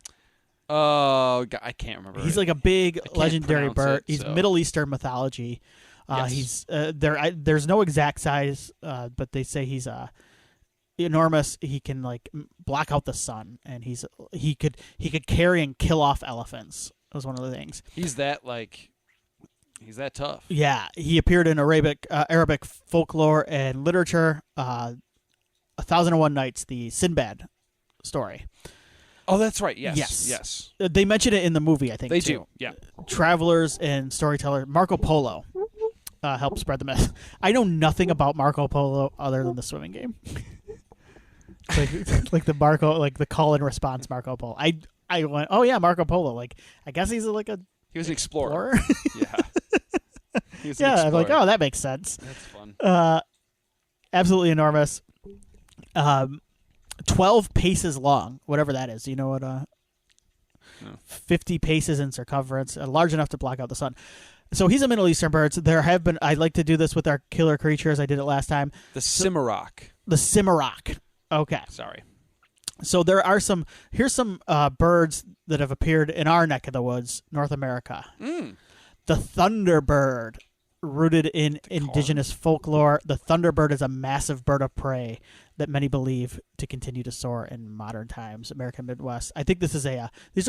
Oh, I can't remember. He's like a big legendary bird. He's so. Middle Eastern mythology. Yes. He's there's no exact size, but they say he's enormous. He can like block out the sun, and he could carry and kill off elephants. Was one of the things. He's that tough. Yeah, he appeared in Arabic folklore and literature. 1001 Nights, the Sinbad story. Oh, that's right. Yes. They mention it in the movie, I think. They too. do. Yeah. Travelers and storytellers. Marco Polo helped spread the myth. I know nothing about Marco Polo other than the swimming game. like the call and response Marco Polo. I went, oh yeah, Marco Polo. Like, I guess he was an explorer. Yeah. He was an yeah, explorer. I'm like, oh, that makes sense. That's fun. Absolutely enormous. 12 paces long, whatever that is. You know what? No. 50 paces in circumference, large enough to block out the sun. So he's a Middle Eastern bird. So I like to do this with our killer creatures. I did it last time. The Cimarrock. The Cimarrock. Okay. Sorry. So here's some birds that have appeared in our neck of the woods, North America. The thunderbird, rooted in indigenous folklore. The thunderbird is a massive bird of prey that many believe to continue to soar in modern times. American Midwest. I think this is these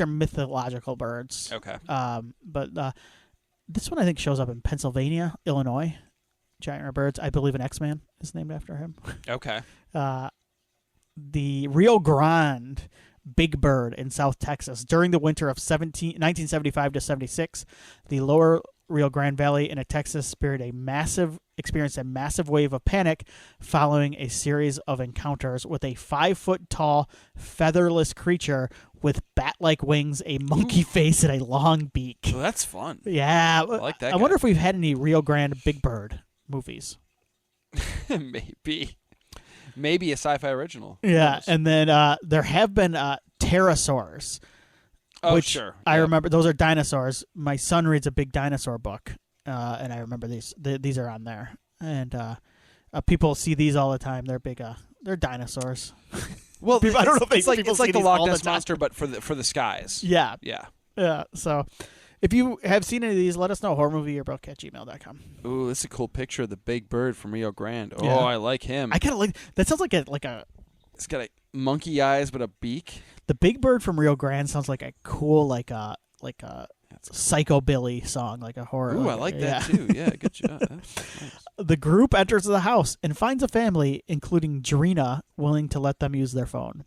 are mythological birds. Okay. But this one I think shows up in Pennsylvania, Illinois. Giant birds. I believe an X-Man is named after him. Okay. The Rio Grande big bird in South Texas. During the winter of 1975 to 76, the lower Rio Grande Valley in Texas experienced a massive wave of panic following a series of encounters with a 5-foot-tall, featherless creature with bat-like wings, a monkey face, and a long beak. Well, that's fun. Yeah. I like that. I wonder if we've had any Rio Grande big bird movies. Maybe a sci-fi original. Yeah, and then there have been pterosaurs. Oh, which sure. I remember. Those are dinosaurs. My son reads a big dinosaur book, and I remember these. These are on there, and people see these all the time. They're big. They're dinosaurs. Well, I don't know if it's like the Loch Ness time. Monster, but for the skies. Yeah. Yeah. So, if you have seen any of these, let us know. horrormovieyearbook@gmail.com. Ooh, this is a cool picture of the big bird from Rio Grande. Oh, Yeah. I like him. I kind of like that. Sounds like a. It's got monkey eyes, but a beak. The big bird from Rio Grande sounds like a cool like a psychobilly song, like a horror. Ooh, I like that too. Yeah, good job. That's nice. The group enters the house and finds a family, including Drina, willing to let them use their phone.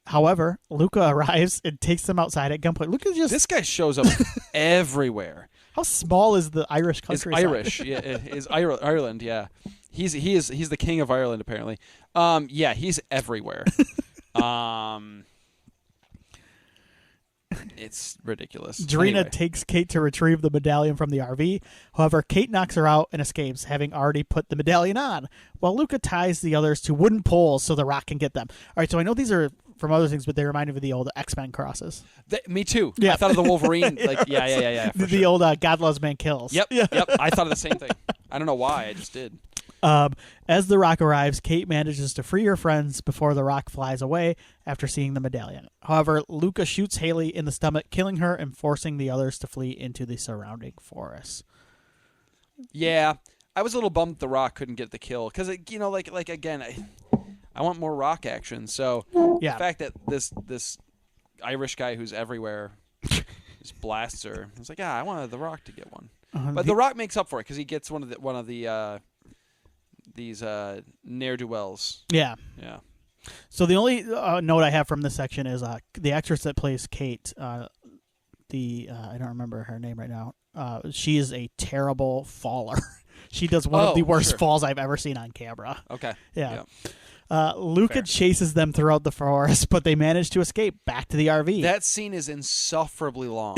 However, Luca arrives and takes them outside at gunpoint. This guy shows up everywhere. How small is the Irish country? It's Irish. Yeah, it is Ireland. Yeah, he's the king of Ireland apparently. Yeah, he's everywhere. It's ridiculous. Drina takes Kate to retrieve the medallion from the RV. However, Kate knocks her out and escapes, having already put the medallion on, while Luca ties the others to wooden poles so the Rock can get them. All right, so I know these are from other things, but they remind me of the old X-Men crosses. Me too. Yeah. I thought of the Wolverine. Yeah. The old God Loves Man Kills. Yep. I thought of the same thing. I don't know why. I just did. As the Rock arrives, Kate manages to free her friends before the Rock flies away after seeing the medallion. However, Luca shoots Haley in the stomach, killing her and forcing the others to flee into the surrounding forest. Yeah, I was a little bummed the Rock couldn't get the kill because again, I want more Rock action. So the fact that this Irish guy who's everywhere just blasts her, I was like, I wanted the Rock to get one. But the Rock makes up for it because he gets one of these ne'er-do-wells. Yeah. So the only note I have from this section is the actress that plays Kate. I don't remember her name right now. She is a terrible faller. She does one of the worst falls I've ever seen on camera. Okay. Yeah. Luca chases them throughout the forest, but they manage to escape back to the RV. That scene is insufferably long.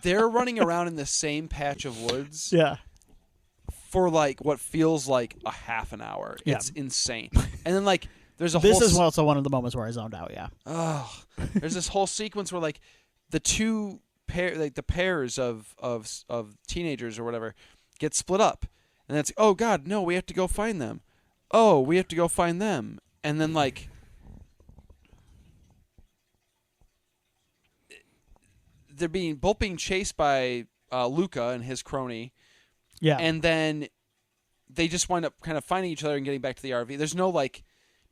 They're running around in the same patch of woods. Yeah. For what feels like a half an hour. Yeah. It's insane. And then there's a This whole is also one of the moments where I zoned out, yeah. Oh. There's this whole sequence where the two the pairs of teenagers or whatever get split up. And that's oh god, no, we have to go find them. Oh, we have to go find them. And then they're both being chased by Luca and his crony. Yeah. And then they just wind up kind of finding each other and getting back to the RV. There's no like,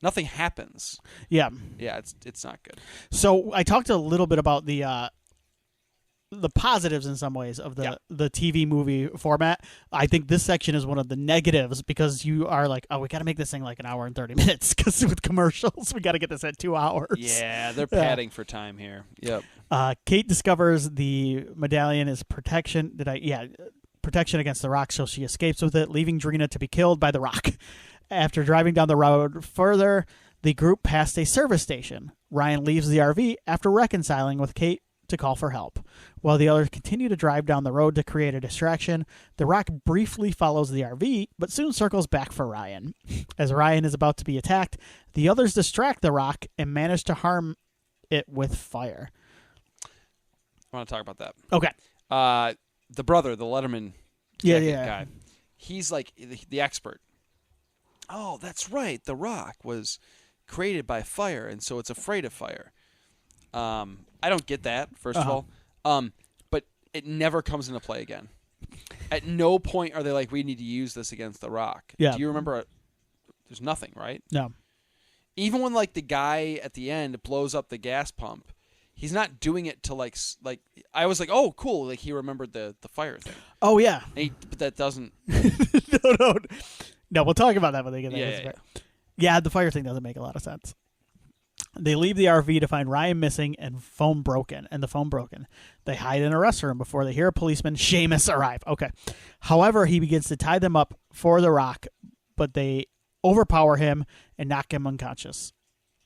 nothing happens. Yeah. Yeah, it's not good. So I talked a little bit about the positives in some ways of the TV movie format. I think this section is one of the negatives because you are like, oh, we got to make this thing like an hour and 30 minutes because with commercials, we got to get this at 2 hours. Yeah, they're padding for time here. Yep. Kate discovers the medallion is protection. Protection against the Rock, so she escapes with it, leaving Drina to be killed by the Rock. After driving down the road further, the group passed a service station. Ryan leaves the RV after reconciling with Kate to call for help. While the others continue to drive down the road to create a distraction, the Rock briefly follows the RV, but soon circles back for Ryan. As Ryan is about to be attacked, the others distract the Rock and manage to harm it with fire. I want to talk about that. Okay. The brother, the Letterman guy, he's like the expert. Oh, that's right. The Rock was created by fire, and so it's afraid of fire. I don't get that, first of all. But it never comes into play again. At no point are they like, we need to use this against the Rock. Yeah. Do you remember? There's nothing, right? No. Even when like the guy at the end blows up the gas pump, he's not doing it to like I was like, oh, cool. Like he remembered the fire thing. Oh, yeah. But that doesn't. No, we'll talk about that when they get there. Yeah, the fire thing doesn't make a lot of sense. They leave the RV to find Ryan missing and the phone broken. They hide in a restroom before they hear a policeman, Seamus, arrive. Okay. However, he begins to tie them up for the Rock, but they overpower him and knock him unconscious.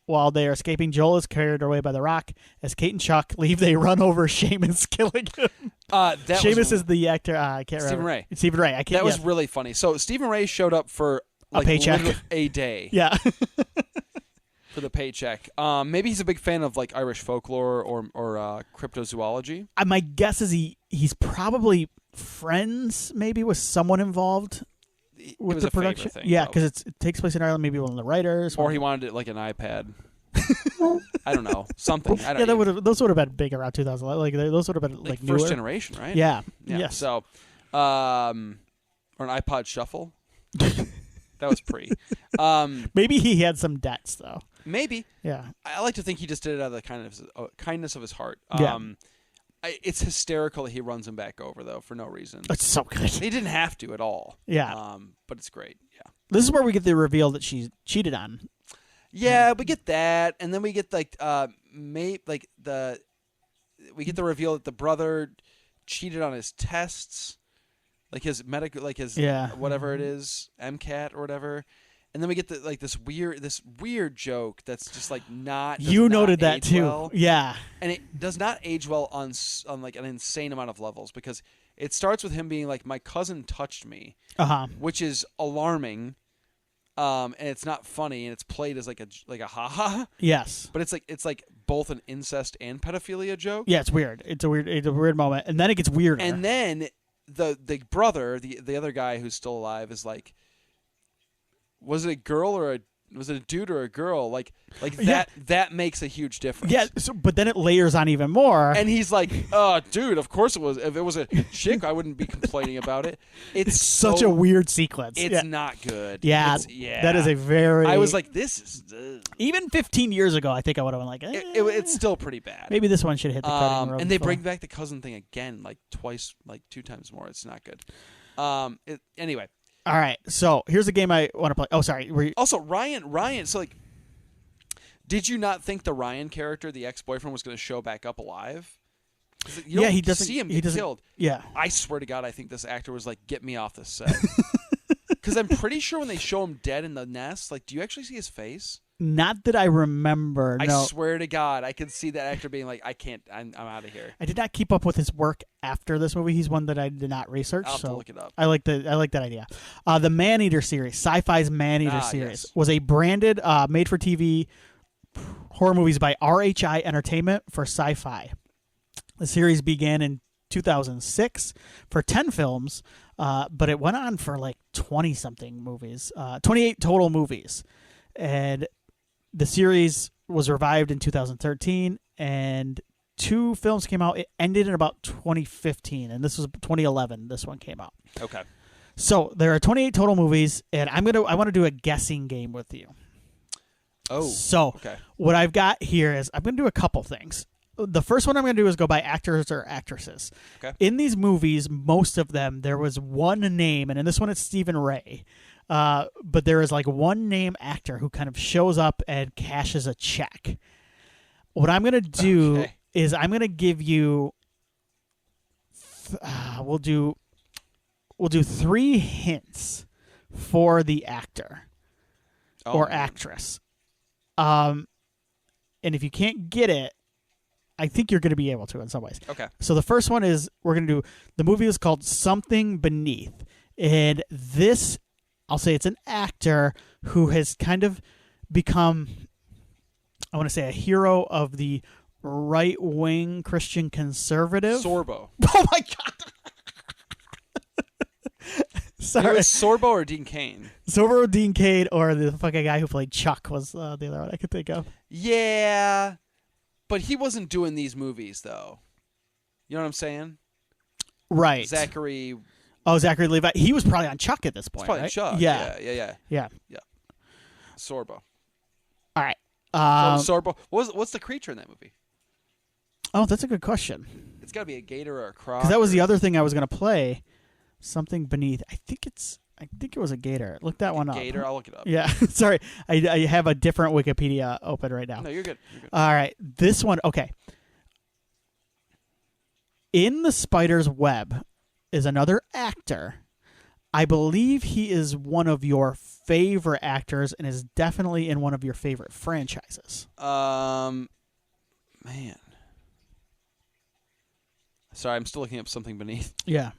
While they are escaping, Joel is carried away by the Rock. As Kate and Chuck leave, they run over Seamus, killing him. Seamus is the actor. I can't remember. Stephen Ray. That was really funny. So Stephen Ray showed up for like, a paycheck, a day. Yeah. For the paycheck. Maybe he's a big fan of like Irish folklore or cryptozoology. My guess is he's probably friends maybe with someone involved with the production. Thing, yeah, because it takes place in Ireland. Maybe one of the writers, or he wanted it like an iPad. I don't know, something. I don't those would have been big around 2000. Like those would have been like first newer. generation, right? Yeah. Yes. So, or an iPod Shuffle. That was pre. Maybe he had some debts though. Maybe. Yeah. I like to think he just did it out of the kindness of his heart. Yeah. It's hysterical that he runs him back over, though, for no reason. It's so good. He didn't have to at all. Yeah. But it's great. Yeah. This is where we get the reveal that she cheated on. Yeah, we get that, and then we get we get the reveal that the brother cheated on his tests, like his medical, like his whatever it is, MCAT or whatever. And then we get this weird joke that's just like not. You noted that too, well. Yeah. And it does not age well on like an insane amount of levels because it starts with him being like, "My cousin touched me," which is alarming, and it's not funny, and it's played as like a haha. Yes. But it's like both an incest and pedophilia joke. Yeah, it's weird. It's a weird moment, and then it gets weirder. And then the brother, the other guy who's still alive, is like. Was it a girl or was it a dude or a girl? Like that makes a huge difference. Yeah, but then it layers on even more. And he's like, "Oh, dude, of course it was. If it was a chick, I wouldn't be complaining about it." It's such a weird sequence. It's not good. Yeah, that is a very. I was like, "This is." Even 15 years ago, I think I would have been like, it's still pretty bad. Maybe this one should hit the cutting room. And they bring back the cousin thing again, like twice, like 2 times more. It's not good. Anyway. All right, so here's a game I want to play. Oh, sorry. Also, Ryan. So, like, did you not think the Ryan character, the ex-boyfriend, was going to show back up alive? He doesn't see him get killed. Yeah, I swear to God, I think this actor was like, "Get me off this set," because I'm pretty sure when they show him dead in the nest, like, do you actually see his face? Not that I remember. I no. swear to God, I could see that actor being like, "I can't. I'm out of here." I did not keep up with his work after this movie. He's one that I did not research. I'll have to look it up. I like that idea. The Maneater series, Syfy's Maneater series, was a branded, made-for-TV horror movies by RHI Entertainment for Syfy. The series began in 2006 for 10 films, but it went on for like 20-something movies, 28 total movies, and the series was revived in 2013, and 2 films came out. It ended in about 2015, and this was 2011. This one came out. Okay. So there are 28 total movies, and I want to do a guessing game with you. Oh. So okay. What I've got here is I'm going to do a couple things. The first one I'm going to do is go by actors or actresses. Okay. In these movies, most of them, there was one name, and in this one it's Stephen Ray. But there is like one name actor who kind of shows up and cashes a check. What I'm going to do is I'm going to give you we'll do 3 hints for the actor or actress. And if you can't get it, I think you're going to be able to in some ways. Okay. So the first one is we're going to do, the movie is called Something Beneath. And this, I'll say it's an actor who has kind of become, I want to say, a hero of the right-wing Christian conservative. Sorbo. Oh, my God. Sorry. It was Sorbo or Dean Cain? Sorbo, Dean Cain, or the fucking guy who played Chuck was the other one I could think of. Yeah, but he wasn't doing these movies, though. You know what I'm saying? Right. Zachary. Oh, Zachary Levi. He was probably on Chuck at this point, Probably right? Chuck. Yeah. Yeah. Sorbo. All right. Sorbo. What's the creature in that movie? Oh, that's a good question. It's got to be a gator or a croc. Because that was the other thing I was going to play. Something Beneath. I think it was a gator. Look that one up. Gator. I'll look it up. Yeah. Sorry. I have a different Wikipedia open right now. No, you're good. All right. This one. Okay. In the Spider's Web is another actor. I believe he is one of your favorite actors and is definitely in one of your favorite franchises. Man. Sorry, I'm still looking up Something Beneath. Yeah.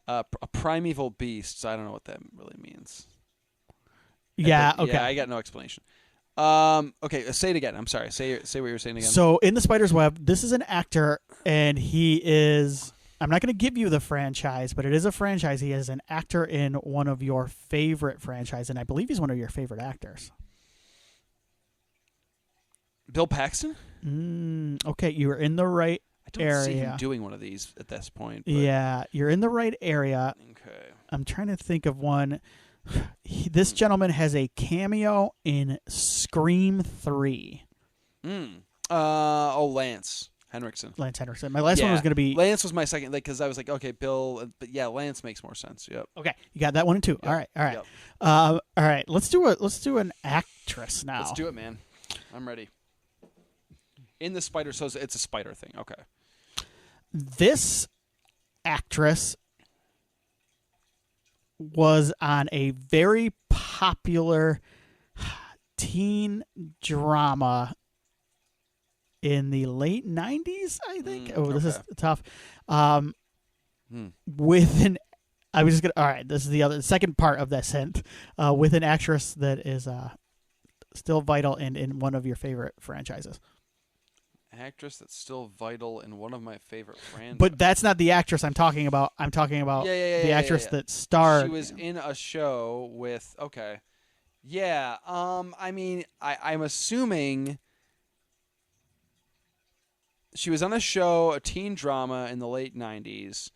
A primeval beast. I don't know what that really means. Yeah. Okay. Yeah, I got no explanation. Okay, say it again. I'm sorry. Say what you were saying again. So in the Spider's Web, this is an actor, and he is. I'm not going to give you the franchise, but it is a franchise. He is an actor in one of your favorite franchises, and I believe he's one of your favorite actors. Bill Paxton? Okay, you were in the right I don't area. see him doing one of these at this point. But... Yeah, you're in the right area. Okay. I'm trying to think of one. This gentleman has a cameo in Scream 3. Lance Henriksen. Lance Henriksen. My last one was going to be... Lance was my second, because I was like, okay, Bill, but yeah, Lance makes more sense. Yep. Okay, you got that one too. Yep. All right. Yep. All right. Let's do an actress now. Let's do it, man. I'm ready. In the spider, so it's a spider thing. Okay. This actress was on a very popular teen drama in the late 90s, I think. This is tough. With an... I was just going to... All right, this is the second part of this hint. With an actress that is still vital in one of your favorite franchises. Actress that's still vital in one of my favorite franchises. But that's not the actress I'm talking about. I'm talking about the actress that starred. She was in a show with... Okay. Yeah. I mean, I'm assuming... She was on a show, a teen drama in the late 90s,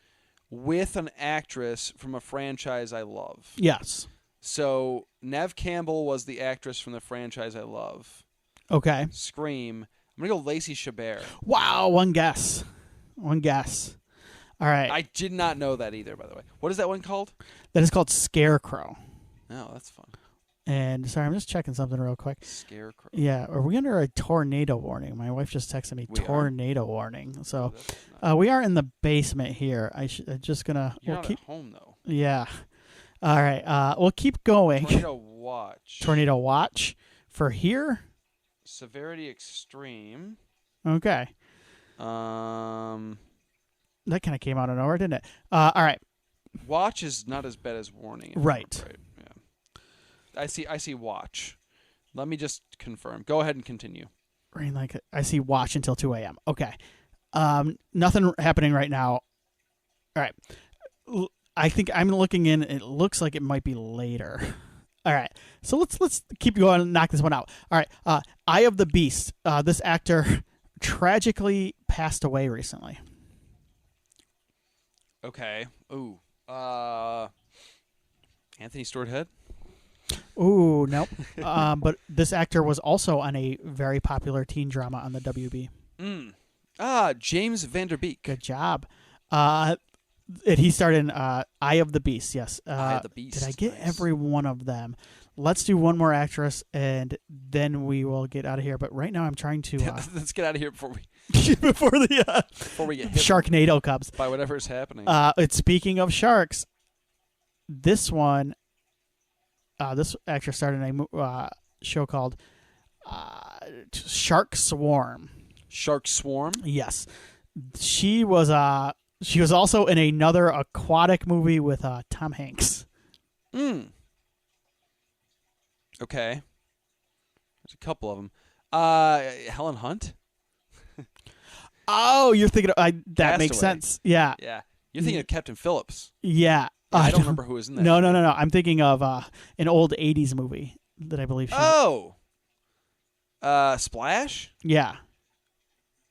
with an actress from a franchise I love. Yes. So Neve Campbell was the actress from the franchise I love. Okay. Scream. I'm going to go Lacey Chabert. Wow, one guess. All right. I did not know that either, by the way. What is that one called? That is called Scarecrow. Oh, that's fun. And sorry, I'm just checking something real quick. Scarecrow. Yeah, are we under a tornado warning? My wife just texted me tornado warning. So we are in the basement here. I'm just gonna. You're not at home though. Yeah. All right. We'll keep going. Tornado watch. Tornado watch for here. Severity extreme. Okay. That kind of came out of nowhere, didn't it? All right. Watch is not as bad as warning. Right. Yeah. I see watch. Let me just confirm. Go ahead and continue. Rain like I see watch until 2 a.m. Okay. Nothing happening right now. All right. I think I'm looking in. It looks like it might be later. All right. So let's keep going and knock this one out. All right. Eye of the Beast. This actor tragically passed away recently. Okay. Ooh. Anthony Stewart Head? Ooh, nope. But this actor was also on a very popular teen drama on the WB. James Van Der Beek. Good job. And he starred in Eye of the Beast, yes. Eye of the Beast. Did I get every one of them? Let's do one more actress, and then we will get out of here. But right now I'm trying to... Let's get out of here before we before we get hit Sharknado comes. by whatever is happening. It's speaking of sharks, this one... this actress started in a show called Shark Swarm. Shark Swarm? Yes. She was also in another aquatic movie with Tom Hanks. Okay. There's a couple of them. Helen Hunt? Oh, you're thinking of, that makes Castaway. sense. Yeah. Yeah. You're thinking of Captain Phillips. Yeah. I don't remember who was in that. No. I'm thinking of an old 80s movie that I believe she Splash? Yeah.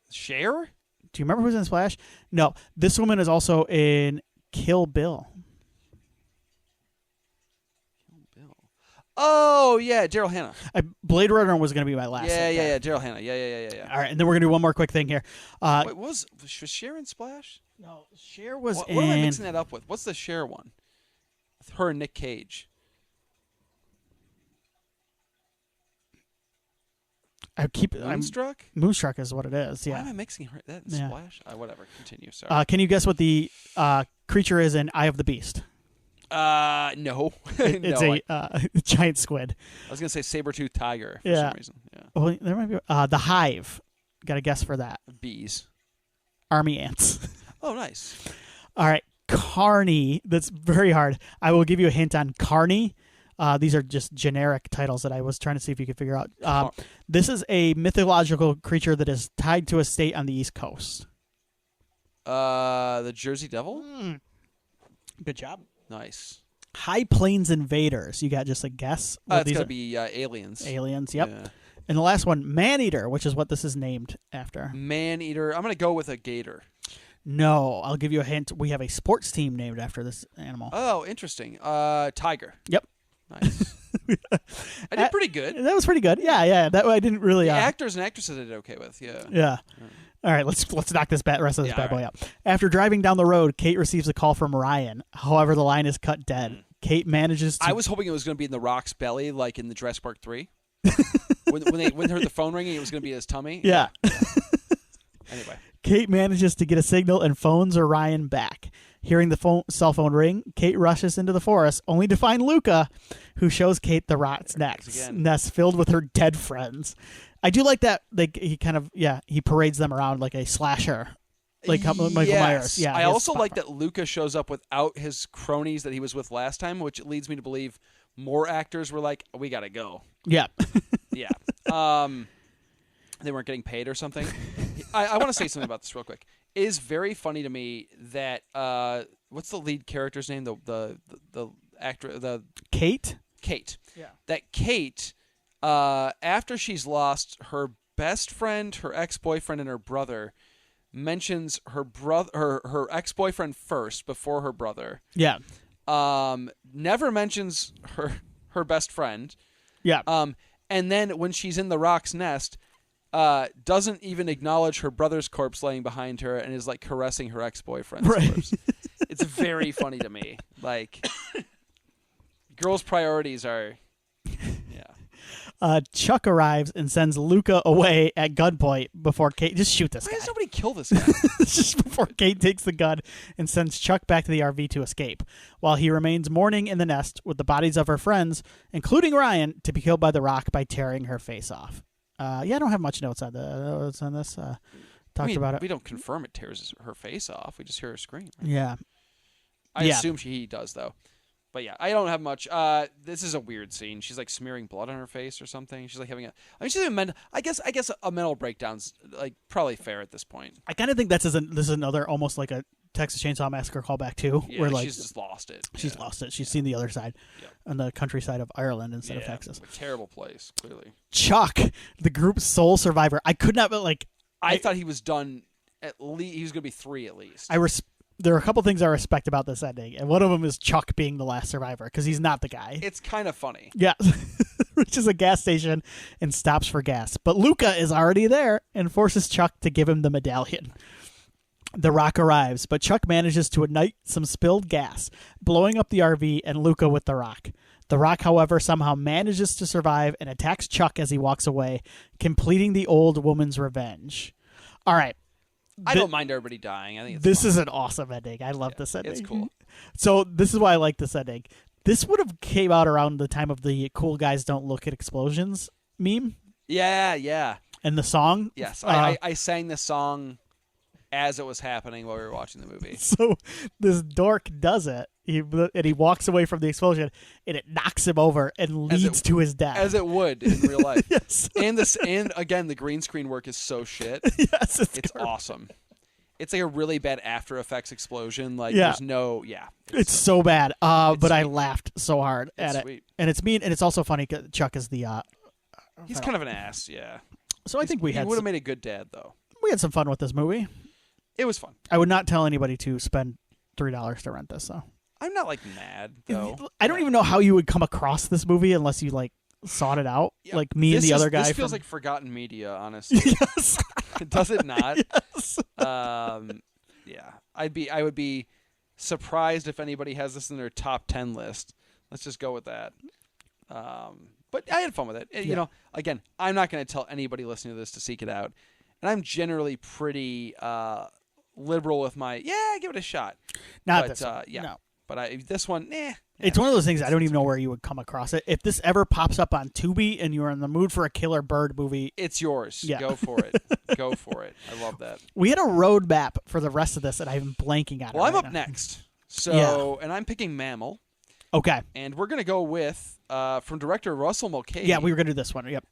Cher? Do you remember who's in Splash? No. This woman is also in Kill Bill. Oh, yeah, Daryl Hannah. Blade Runner was going to be my last. Yeah, Daryl Hannah. Yeah. All right, and then we're going to do one more quick thing here. Wait, was Cher in Splash? No, Cher was What am I mixing that up with? What's the Cher one? Her and Nick Cage. Moonstruck? Moonstruck is what it is, yeah. Why am I mixing her that in Splash? Whatever, continue, sorry. Can you guess what the creature is in Eye of the Beast? No. It's a giant squid. I was going to say saber-toothed tiger for some reason. Yeah. Well, there might be the hive. Got a guess for that. Bees. Army ants. Oh, nice. All right. Carney. That's very hard. I will give you a hint on Carney. These are just generic titles that I was trying to see if you could figure out. This is a mythological creature that is tied to a state on the East Coast. The Jersey Devil? Good job. Nice. High Plains Invaders. You got just a guess? It's got to be Aliens. Aliens, yep. Yeah. And the last one, Maneater, which is what this is named after. Maneater. I'm going to go with a gator. No, I'll give you a hint. We have a sports team named after this animal. Oh, interesting. Tiger. Yep. Nice. I did pretty good. That was pretty good. Yeah. That I didn't really. The actors and actresses I did okay with. Yeah. Yeah. All right, let's knock this rest of this bad boy out. After driving down the road, Kate receives a call from Ryan. However, the line is cut dead. Kate manages to... I was hoping it was going to be in The Rock's belly, like in the Jurassic Park 3. when they heard the phone ringing, it was going to be his tummy. Yeah. Anyway. Kate manages to get a signal and phones Ryan back. Hearing the cell phone ring, Kate rushes into the forest, only to find Luca, who shows Kate the rot's nest filled with her dead friends. I do like that. Like he kind of he parades them around like a slasher, like Michael Myers. Yeah. I also like that Luca shows up without his cronies that he was with last time, which leads me to believe more actors were like, "We gotta go." Yeah. Yeah. They weren't getting paid or something. I want to say something about this real quick. It is very funny to me that what's the lead character's name? The actor, the Kate. Kate. Yeah. That Kate. After she's lost her best friend, her ex-boyfriend, and her brother, mentions her ex-boyfriend first before her brother. Yeah. Never mentions her best friend. Yeah. And then when she's in the rock's nest, doesn't even acknowledge her brother's corpse laying behind her and is like caressing her ex-boyfriend's corpse. It's very funny to me. Like, girls' priorities are... Chuck arrives and sends Luca away at gunpoint before Kate... Just shoot this guy. Why does nobody kill this guy? Just before Kate takes the gun and sends Chuck back to the RV to escape, while he remains mourning in the nest with the bodies of her friends, including Ryan, to be killed by the rock by tearing her face off. I don't have much notes on this. About it. We don't confirm it tears her face off. We just hear her scream. Right? Yeah. I assume he does, though. But yeah, I don't have much. This is a weird scene. She's like smearing blood on her face or something. She's like having she's having mental. I guess a mental breakdown's like probably fair at this point. I kind of think this is another almost like a Texas Chainsaw Massacre callback too, where like she's just lost it. She's lost it. She's seen the other side, on the countryside of Ireland instead of Texas. A terrible place, clearly. Chuck, the group's sole survivor. I could not, but like I thought he was done. At least he was going to be 3 at least. there are a couple things I respect about this ending, and one of them is Chuck being the last survivor because he's not the guy. It's kind of funny. Yeah, reaches a gas station and stops for gas, but Luca is already there and forces Chuck to give him the medallion. The Rock arrives, but Chuck manages to ignite some spilled gas, blowing up the RV and Luca with the Rock. The Rock, however, somehow manages to survive and attacks Chuck as he walks away, completing the old woman's revenge. All right. I don't mind everybody dying. I think this fun. is an awesome ending. I love this ending. It's cool. So this is why I like this ending. This would have came out around the time of the "Cool Guys Don't Look at Explosions" meme. Yeah. And the song. Yes, I sang this song as it was happening while we were watching the movie. So this dork does it. He walks away from the explosion, and it knocks him over and leads to his death. As it would in real life. Yes. And again, the green screen work is so shit. Yes, it's awesome. It's like a really bad After Effects explosion. Like there's no It's so bad. But I laughed so hard at it. Sweet. And it's mean, and it's also funny. Chuck is the. He's kind of an ass. Yeah. So I think he would have made a good dad though. We had some fun with this movie. It was fun. I would not tell anybody to spend $3 to rent this, though. I'm not like mad though. I don't even know how you would come across this movie unless you like sought it out, like me and the other guy. This feels like forgotten media, honestly. Yes. Does it not? Yes. Yeah. I would be surprised if anybody has this in their top 10 list. Let's just go with that. But I had fun with it. You know, again, I'm not going to tell anybody listening to this to seek it out. And I'm generally pretty liberal with my give it a shot. Not this one. No. But this one, It's one of those things I don't even know where you would come across it. If this ever pops up on Tubi and you're in the mood for a killer bird movie, it's yours. Yeah. Go for it. Go for it. I love that. We had a road map for the rest of this, and I'm blanking on it. Well, I'm right up now. next. So, and I'm picking Mammal. Okay. And we're going to go with, from director Russell Mulcahy. Yeah, we were going to do this one. Yep.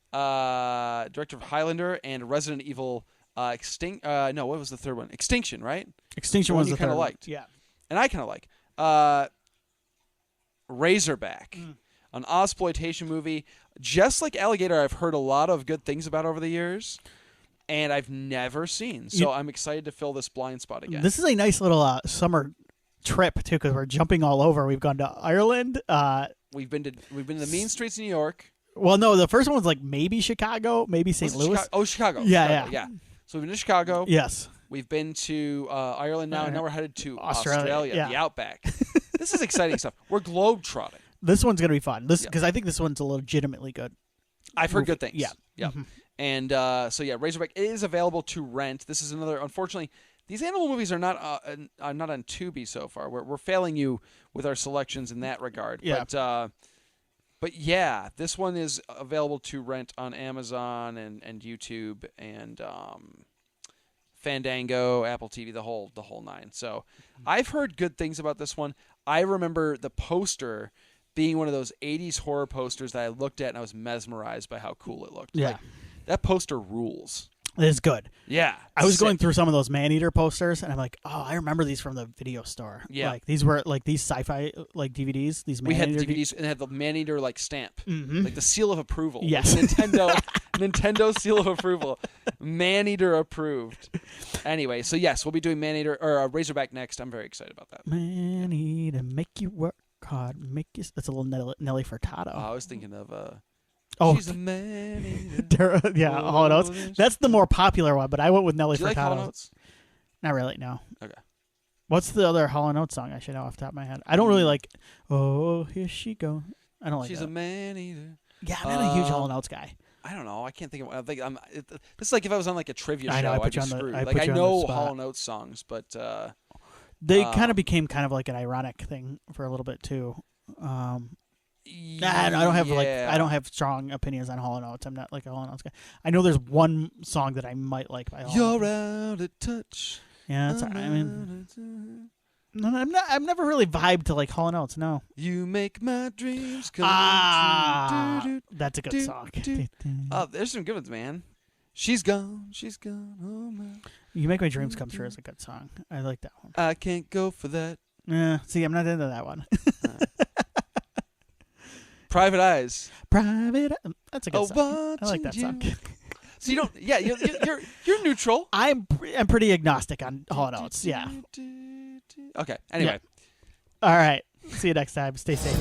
Director of Highlander and Resident Evil no, what was the third one? Extinction, right? Extinction was the kind third of one. liked. Yeah. And I kind of like. Razorback, an Ozploitation movie. Just like Alligator, I've heard a lot of good things about over the years, and I've never seen. So I'm excited to fill this blind spot again. This is a nice little summer trip too, because we're jumping all over. We've gone to Ireland. We've been to the mean streets of New York. Well, no, the first one was like maybe Chicago, maybe St. Louis. Chicago. Yeah. So we've been to Chicago. Yes. We've been to Ireland now, and now we're headed to Australia, the Outback. This is exciting stuff. We're globe-trotting. This one's going to be fun. Because I think this one's a legitimately good. I've heard good things. Yeah. Mm-hmm. And Razorback is available to rent. This is another, unfortunately, these animal movies are not on Tubi so far. We're failing you with our selections in that regard. Yeah. But yeah, this one is available to rent on Amazon and YouTube and Fandango, Apple TV, the whole nine. So I've heard good things about this one. I remember the poster being one of those 80s horror posters that I looked at and I was mesmerized by how cool it looked. Yeah. Like, that poster rules. It is good. Yeah. I was going through some of those Maneater posters, and I'm like, oh, I remember these from the video store. Yeah. Like, these were, like, these Syfy, like, DVDs. These we had Maneater DVDs and had the Maneater, like, stamp. Mm-hmm. Like, the seal of approval. Yes. Nintendo seal of approval. Maneater approved. Anyway, so yes, we'll be doing Maneater, or Razorback next. I'm very excited about that. Maneater, make you work hard. That's a little Nelly Furtado. I was thinking of... she's a man-eater. Yeah, Hall & Oates. That's the more popular one, but I went with Nelly Furtado. Do you like Hall & Oates? Not really, no. Okay. What's the other Hall & Oates song I should know off the top of my head? I don't really like, oh, here she goes. I don't like She's that. a man-eater. Yeah, I'm not a huge Hall & Oates guy. I don't know. I can't think of... this is like if I was on like a trivia show, I know, I'd be screwed. I know Hall & Oates songs, but... they kind of became kind of like an ironic thing for a little bit, too. I don't have I don't have strong opinions on Hall & Oates. I'm not like a Hall & Oates guy. I know there's one song that I might like by Hall & Oates. You're out of touch. Yeah, that's all right. I mean, no, I've never really vibed to like Hall & Oates. No. You make my dreams come true. That's a good song. Oh, there's some good ones, man. She's gone. Oh my. You make my dreams come true is a good song. I like that one. I can't go for that. Yeah. See, I'm not into that one. Private Eyes. That's a good song. I like that song. So you don't. Yeah, you're neutral. I'm pretty agnostic on Hall & Oates. Yeah. Okay. Anyway. Yeah. All right. See you next time. Stay safe.